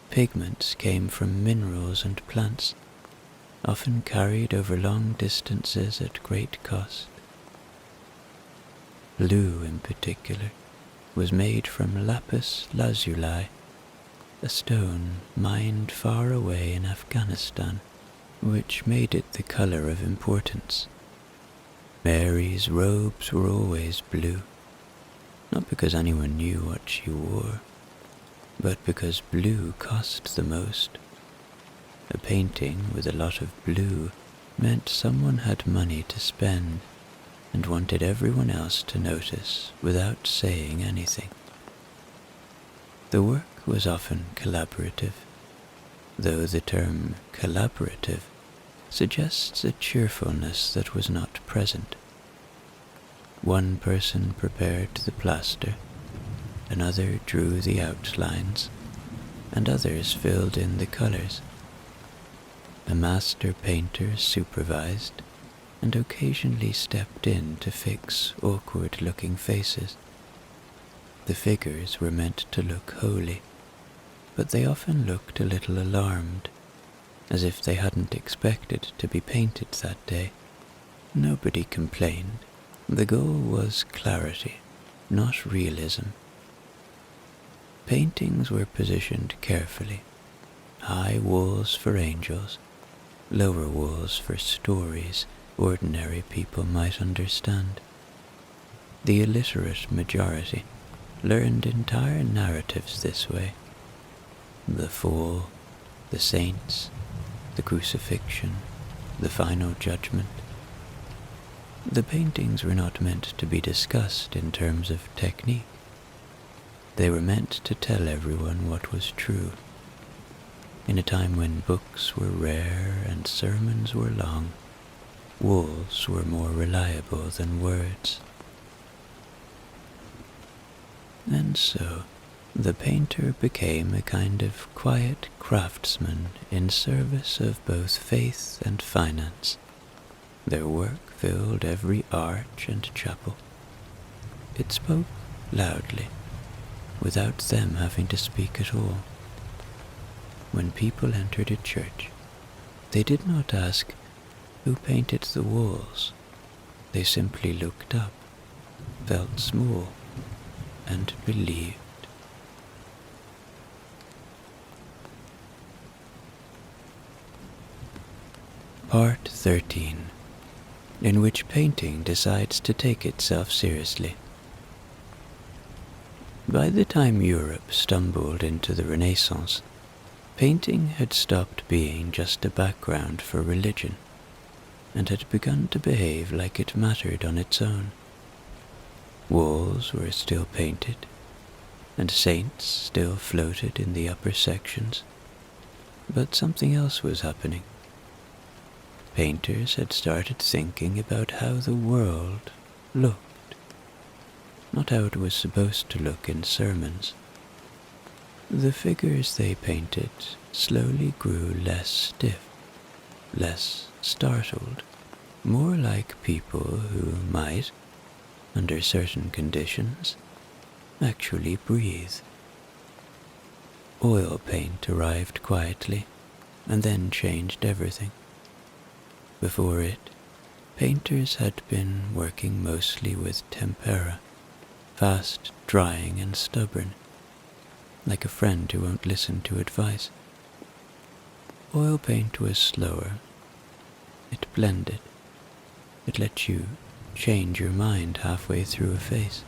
Pigments came from minerals and plants, often carried over long distances at great cost. Blue, in particular, was made from lapis lazuli, a stone mined far away in Afghanistan, which made it the color of importance. Mary's robes were always blue, not because anyone knew what she wore, but because blue cost the most. A painting with a lot of blue meant someone had money to spend and wanted everyone else to notice without saying anything. The work was often collaborative, though the term collaborative suggests a cheerfulness that was not present. One person prepared the plaster, another drew the outlines, and others filled in the colors. A master painter supervised and occasionally stepped in to fix awkward-looking faces. The figures were meant to look holy, but they often looked a little alarmed, as if they hadn't expected to be painted that day. Nobody complained. The goal was clarity, not realism. Paintings were positioned carefully. High walls for angels, lower walls for stories ordinary people might understand. The illiterate majority learned entire narratives this way. The fall, the saints, the crucifixion, the final judgment. The paintings were not meant to be discussed in terms of technique. They were meant to tell everyone what was true. In a time when books were rare and sermons were long, walls were more reliable than words. And so, the painter became a kind of quiet craftsman in service of both faith and finance. Their work filled every arch and chapel. It spoke loudly, without them having to speak at all. When people entered a church, they did not ask, "Who painted the walls?" They simply looked up, felt small, and believed. Part 13, in which painting decides to take itself seriously. By the time Europe stumbled into the Renaissance, painting had stopped being just a background for religion, and had begun to behave like it mattered on its own. Walls were still painted, and saints still floated in the upper sections, but something else was happening. Painters had started thinking about how the world looked, not how it was supposed to look in sermons. The figures they painted slowly grew less stiff, less startled, more like people who might, under certain conditions, actually breathe. Oil paint arrived quietly, and then changed everything. Before it, painters had been working mostly with tempera, fast drying and stubborn, like a friend who won't listen to advice. Oil paint was slower. It blended. It let you change your mind halfway through a face.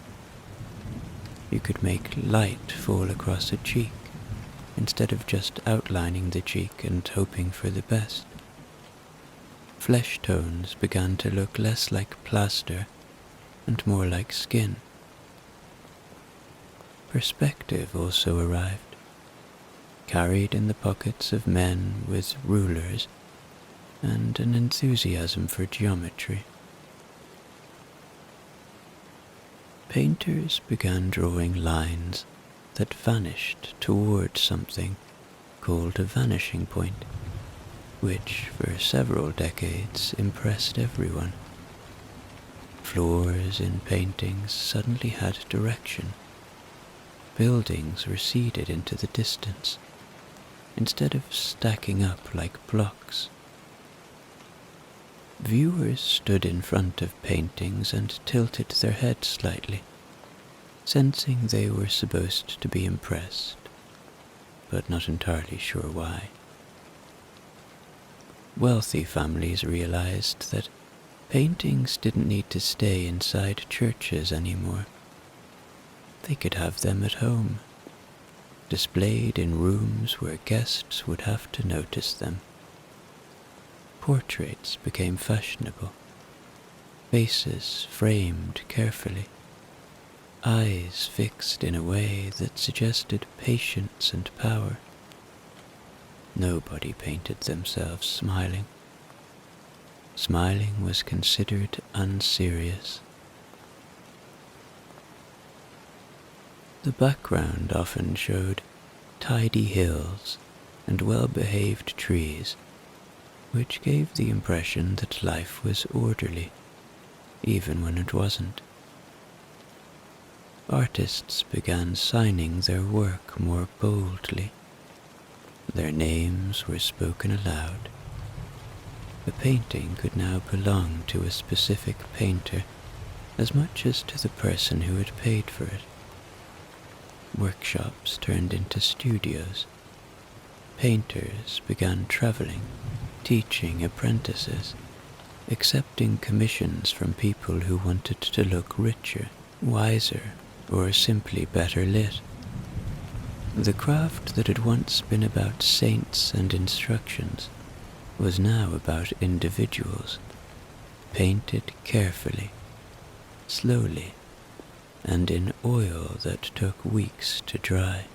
You could make light fall across a cheek, instead of just outlining the cheek and hoping for the best. Flesh tones began to look less like plaster and more like skin. Perspective also arrived, carried in the pockets of men with rulers and an enthusiasm for geometry. Painters began drawing lines that vanished toward something called a vanishing point, which for several decades impressed everyone. Floors in paintings suddenly had direction. Buildings receded into the distance, instead of stacking up like blocks. Viewers stood in front of paintings and tilted their heads slightly, sensing they were supposed to be impressed, but not entirely sure why. Wealthy families realized that paintings didn't need to stay inside churches anymore. They could have them at home, displayed in rooms where guests would have to notice them. Portraits became fashionable, faces framed carefully, eyes fixed in a way that suggested patience and power. Nobody painted themselves smiling. Smiling was considered unserious. The background often showed tidy hills and well-behaved trees, which gave the impression that life was orderly, even when it wasn't. Artists began signing their work more boldly. Their names were spoken aloud. A painting could now belong to a specific painter as much as to the person who had paid for it. Workshops turned into studios. Painters began traveling, teaching apprentices, accepting commissions from people who wanted to look richer, wiser, or simply better lit. The craft that had once been about saints and instructions was now about individuals, painted carefully, slowly, and in oil that took weeks to dry.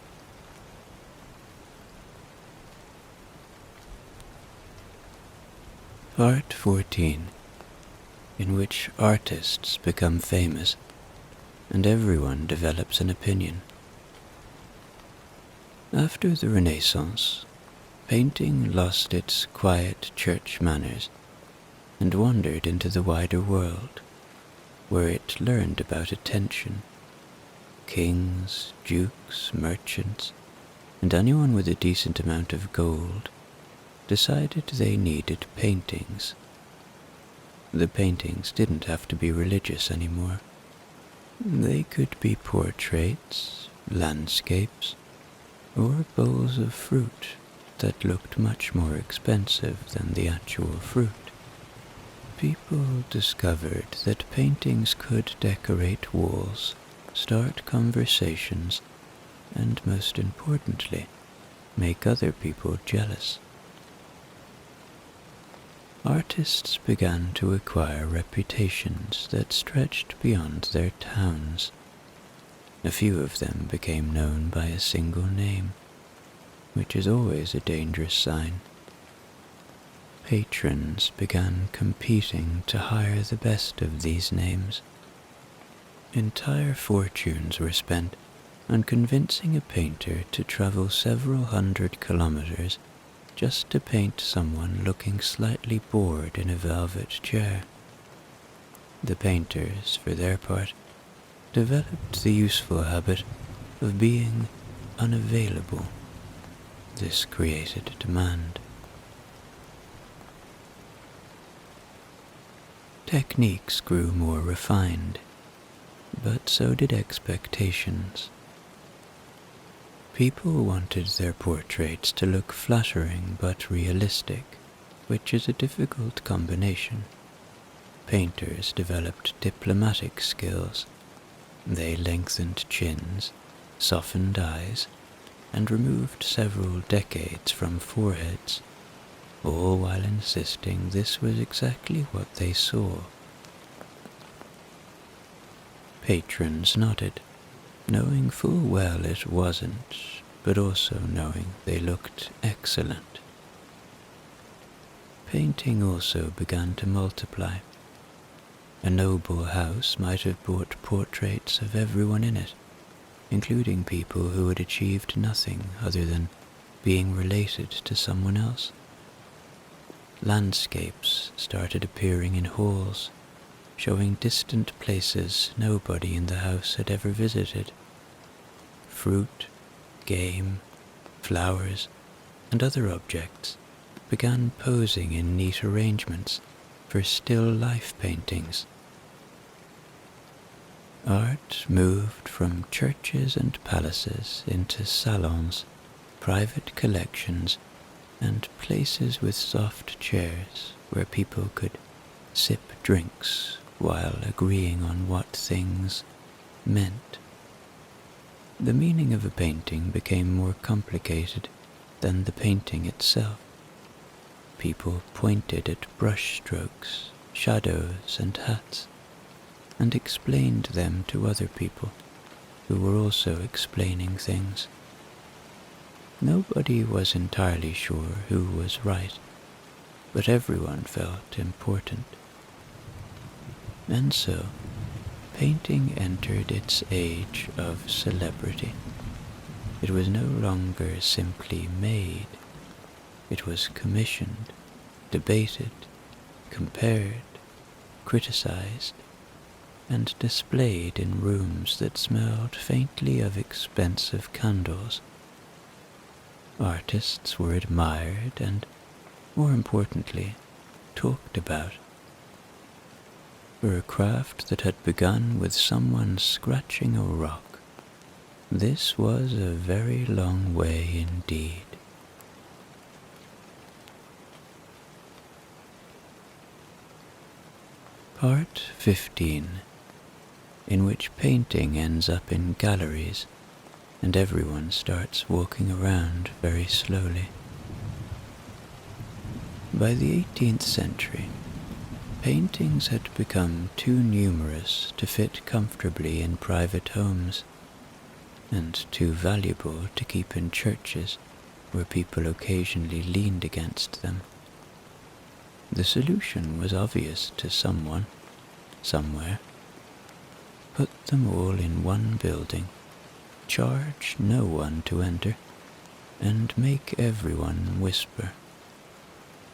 Part 14, in which artists become famous and everyone develops an opinion. After the Renaissance, painting lost its quiet church manners and wandered into the wider world, where it learned about attention. Kings, dukes, merchants, and anyone with a decent amount of gold decided they needed paintings. The paintings didn't have to be religious anymore. They could be portraits, landscapes, or bowls of fruit that looked much more expensive than the actual fruit. People discovered that paintings could decorate walls, start conversations, and most importantly, make other people jealous. Artists began to acquire reputations that stretched beyond their towns. A few of them became known by a single name, which is always a dangerous sign. Patrons began competing to hire the best of these names. Entire fortunes were spent on convincing a painter to travel several hundred kilometers just to paint someone looking slightly bored in a velvet chair. The painters, for their part, developed the useful habit of being unavailable. This created demand. Techniques grew more refined. but so did expectations. People wanted their portraits to look flattering but realistic, which is a difficult combination. Painters developed diplomatic skills. They lengthened chins, softened eyes, and removed several decades from foreheads, all while insisting this was exactly what they saw. Patrons nodded, knowing full well it wasn't, but also knowing they looked excellent. Painting also began to multiply. A noble house might have bought portraits of everyone in it, including people who had achieved nothing other than being related to someone else. Landscapes started appearing in halls, showing distant places nobody in the house had ever visited. Fruit, game, flowers, and other objects began posing in neat arrangements for still life paintings. Art moved from churches and palaces into salons, private collections, and places with soft chairs where people could sip drinks while agreeing on what things meant. The meaning of a painting became more complicated than the painting itself. People pointed at brush strokes, shadows, and hats, and explained them to other people, who were also explaining things. Nobody was entirely sure who was right, but everyone felt important. And so, painting entered its age of celebrity. It was no longer simply made. It was commissioned, debated, compared, criticized, and displayed in rooms that smelled faintly of expensive candles. Artists were admired and, more importantly, talked about. For a craft that had begun with someone scratching a rock, this was a very long way indeed. Part 15, in which painting ends up in galleries and everyone starts walking around very slowly. By the 18th century, paintings had become too numerous to fit comfortably in private homes, and too valuable to keep in churches where people occasionally leaned against them. The solution was obvious to someone, somewhere. Put them all in one building, charge no one to enter, and make everyone whisper.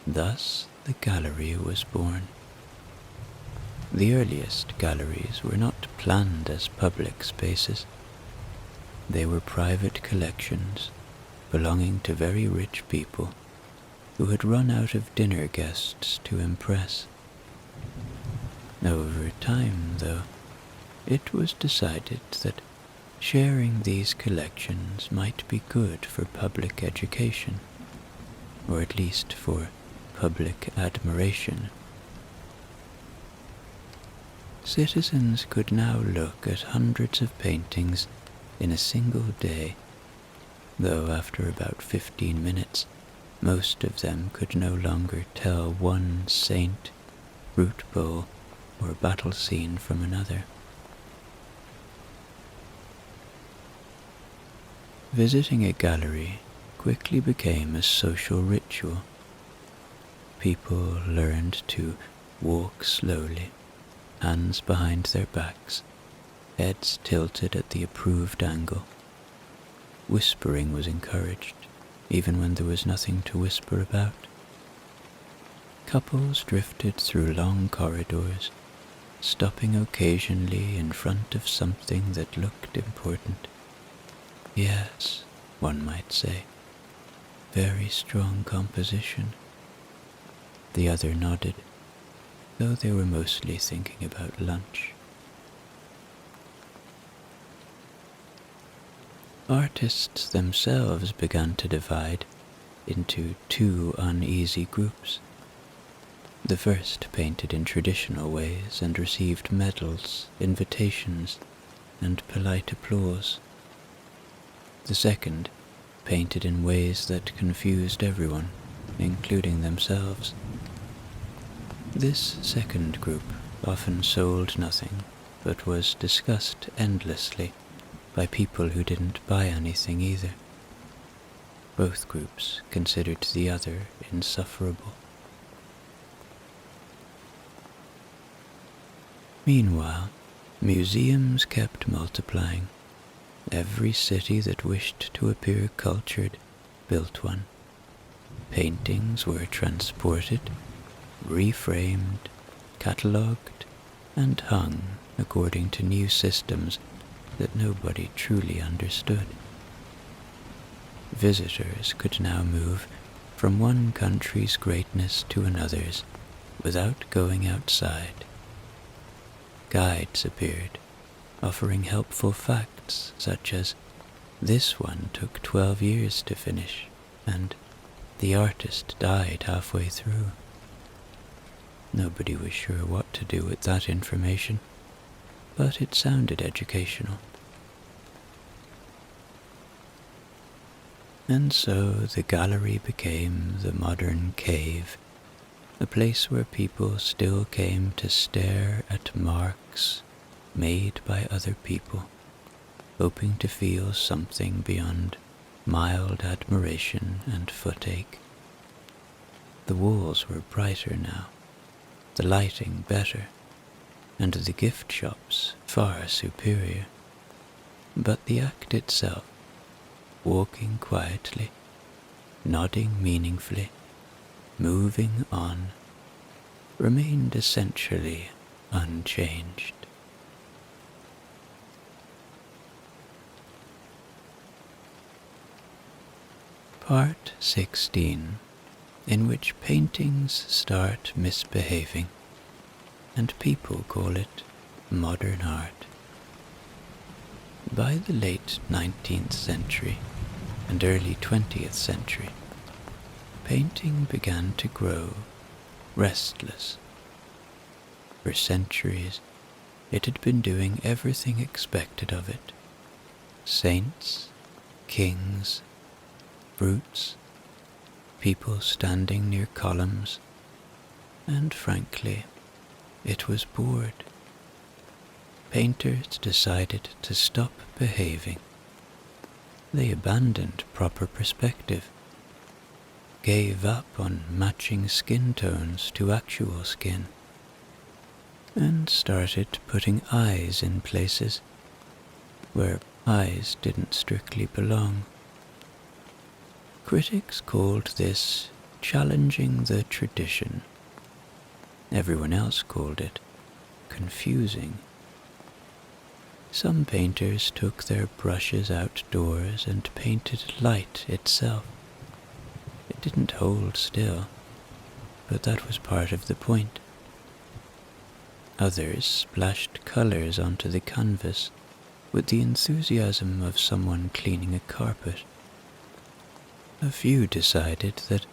Thus the gallery was born. The earliest galleries were not planned as public spaces. They were private collections belonging to very rich people who had run out of dinner guests to impress. Over time, though, it was decided that sharing these collections might be good for public education, or at least for public admiration. Citizens could now look at hundreds of paintings in a single day, though after about 15 minutes, most of them could no longer tell one saint, fruit bowl, or battle scene from another. Visiting a gallery quickly became a social ritual. People learned to walk slowly, hands behind their backs, heads tilted at the approved angle. Whispering was encouraged, even when there was nothing to whisper about. Couples drifted through long corridors, stopping occasionally in front of something that looked important. Yes, one might say, very strong composition. The other nodded, though they were mostly thinking about lunch. artists themselves began to divide into two uneasy groups. The first painted in traditional ways and received medals, invitations, and polite applause. The second painted in ways that confused everyone, including themselves. This second group often sold nothing, but was discussed endlessly by people who didn't buy anything either. Both groups considered the other insufferable. Meanwhile, museums kept multiplying. Every city that wished to appear cultured built one. Paintings were transported, reframed, catalogued, and hung according to new systems that nobody truly understood. Visitors could now move from one country's greatness to another's without going outside. Guides appeared, offering helpful facts such as, "This one took 12 years to finish," and "The artist died halfway through." Nobody was sure what to do with that information, but it sounded educational. And so the gallery became the modern cave, a place where people still came to stare at marks made by other people, hoping to feel something beyond mild admiration and footache. The walls were brighter now, the lighting better, and the gift shops far superior. But the act itself, walking quietly, nodding meaningfully, moving on, remained essentially unchanged. Part 16, in which paintings start misbehaving, and people call it modern art. By the late 19th century and early 20th century, painting began to grow restless. For centuries, it had been doing everything expected of it. Saints, kings, brutes, people standing near columns, and frankly, it was bored. Painters decided to stop behaving. They abandoned proper perspective, gave up on matching skin tones to actual skin, and started putting eyes in places where eyes didn't strictly belong. Critics called this challenging the tradition. Everyone else called it confusing. Some painters took their brushes outdoors and painted light itself. It didn't hold still, but that was part of the point. Others splashed colors onto the canvas with the enthusiasm of someone cleaning a carpet. A few decided that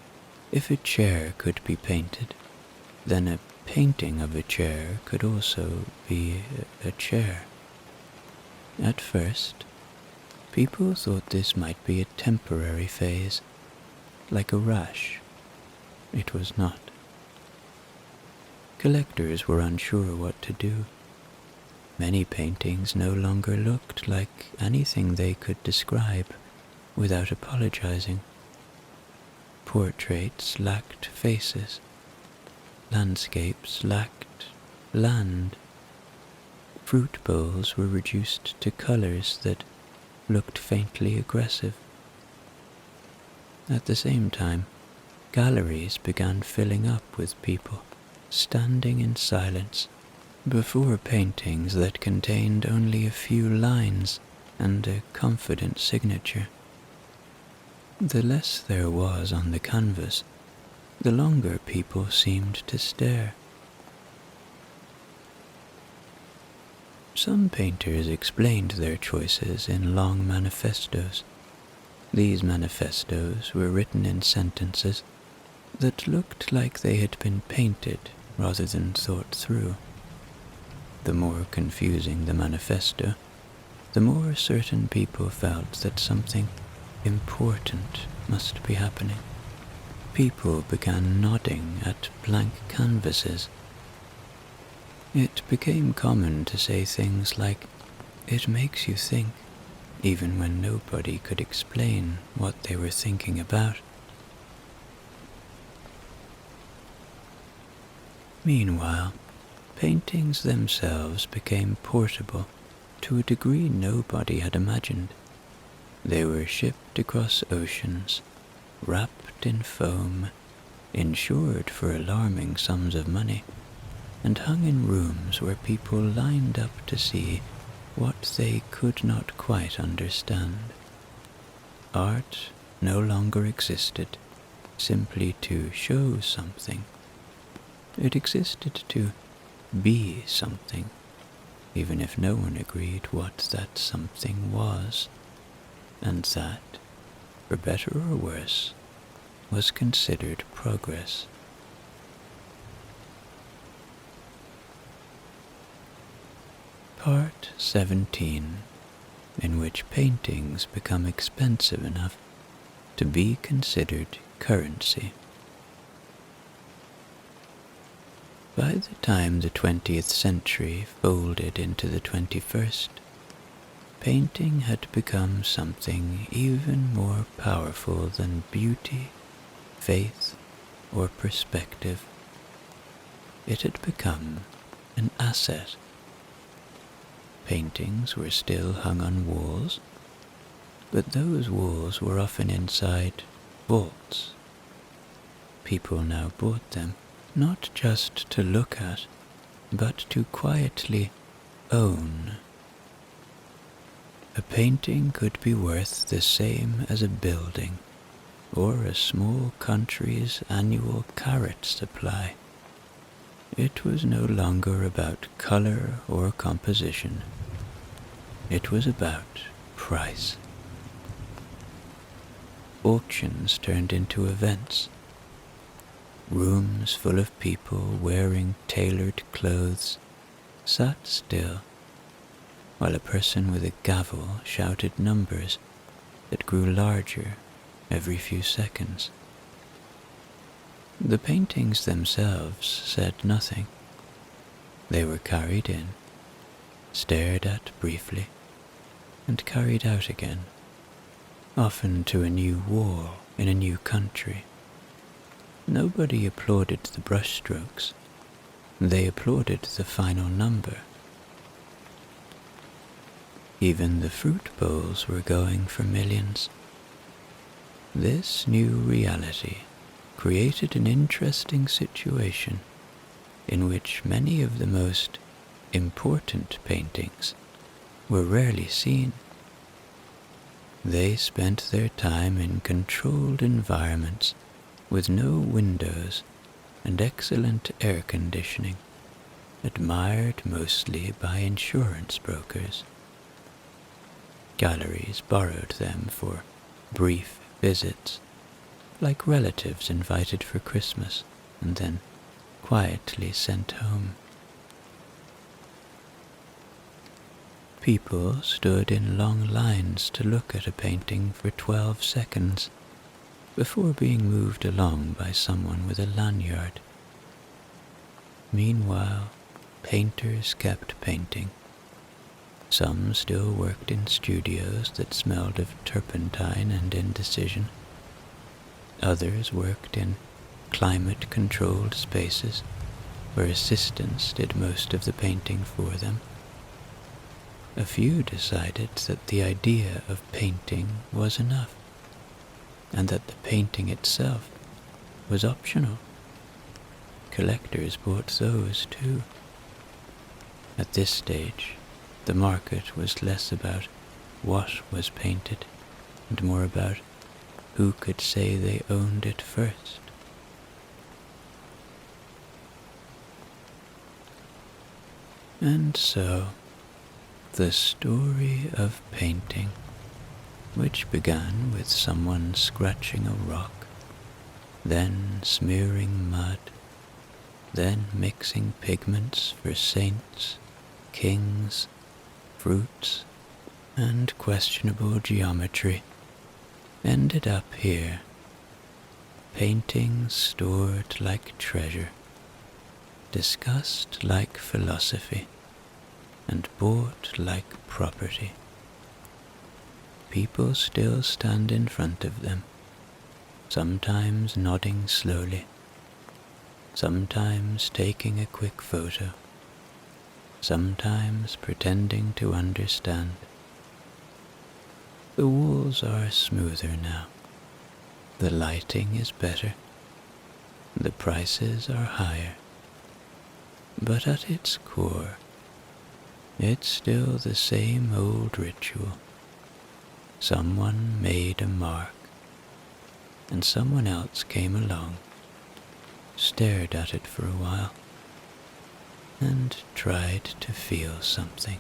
if a chair could be painted, then a painting of a chair could also be a chair. At first, people thought this might be a temporary phase, like a rash. It was not. Collectors were unsure what to do. Many paintings no longer looked like anything they could describe without apologizing. Portraits lacked faces. Landscapes lacked land. Fruit bowls were reduced to colors that looked faintly aggressive. At the same time, galleries began filling up with people standing in silence before paintings that contained only a few lines and a confident signature. The less there was on the canvas, the longer people seemed to stare. Some painters explained their choices in long manifestos. These manifestos were written in sentences that looked like they had been painted rather than thought through. The more confusing the manifesto, the more certain people felt that something important must be happening. People began nodding at blank canvases. It became common to say things like, "It makes you think," even when nobody could explain what they were thinking about. Meanwhile, paintings themselves became portable to a degree nobody had imagined. They were shipped across oceans, wrapped in foam, insured for alarming sums of money, and hung in rooms where people lined up to see what they could not quite understand. Art no longer existed simply to show something. It existed to be something, even if no one agreed what that something was, and that, for better or worse, was considered progress. Part 17, in which paintings become expensive enough to be considered currency. By the time the 20th century folded into the 21st, painting had become something even more powerful than beauty, faith, or perspective. It had become an asset. Paintings were still hung on walls, but those walls were often inside vaults. People now bought them, not just to look at, but to quietly own. A painting could be worth the same as a building, or a small country's annual carrot supply. It was no longer about color or composition. It was about price. Auctions turned into events. Rooms full of people wearing tailored clothes sat still, while a person with a gavel shouted numbers that grew larger every few seconds. The paintings themselves said nothing. They were carried in, stared at briefly, and carried out again, often to a new wall in a new country. Nobody applauded the brushstrokes. They applauded the final number. Even the fruit bowls were going for millions. This new reality created an interesting situation in which many of the most important paintings were rarely seen. They spent their time in controlled environments with no windows and excellent air conditioning, admired mostly by insurance brokers. Galleries borrowed them for brief visits, like relatives invited for Christmas and then quietly sent home. People stood in long lines to look at a painting for 12 seconds before being moved along by someone with a lanyard. Meanwhile, painters kept painting. Some still worked in studios that smelled of turpentine and indecision. Others worked in climate-controlled spaces where assistants did most of the painting for them. A few decided that the idea of painting was enough, and that the painting itself was optional. Collectors bought those too. At this stage, the market was less about what was painted and more about who could say they owned it first. And so, The story of painting, which began with someone scratching a rock, then smearing mud, then mixing pigments for saints, kings, fruits, and questionable geometry, ended up here, paintings stored like treasure, discussed like philosophy, and bought like property. People still stand in front of them, sometimes nodding slowly, sometimes taking a quick photo, sometimes pretending to understand. The walls are smoother now, the lighting is better, the prices are higher, but at its core, it's still the same old ritual. Someone made a mark, and someone else came along, stared at it for a while, and tried to feel something.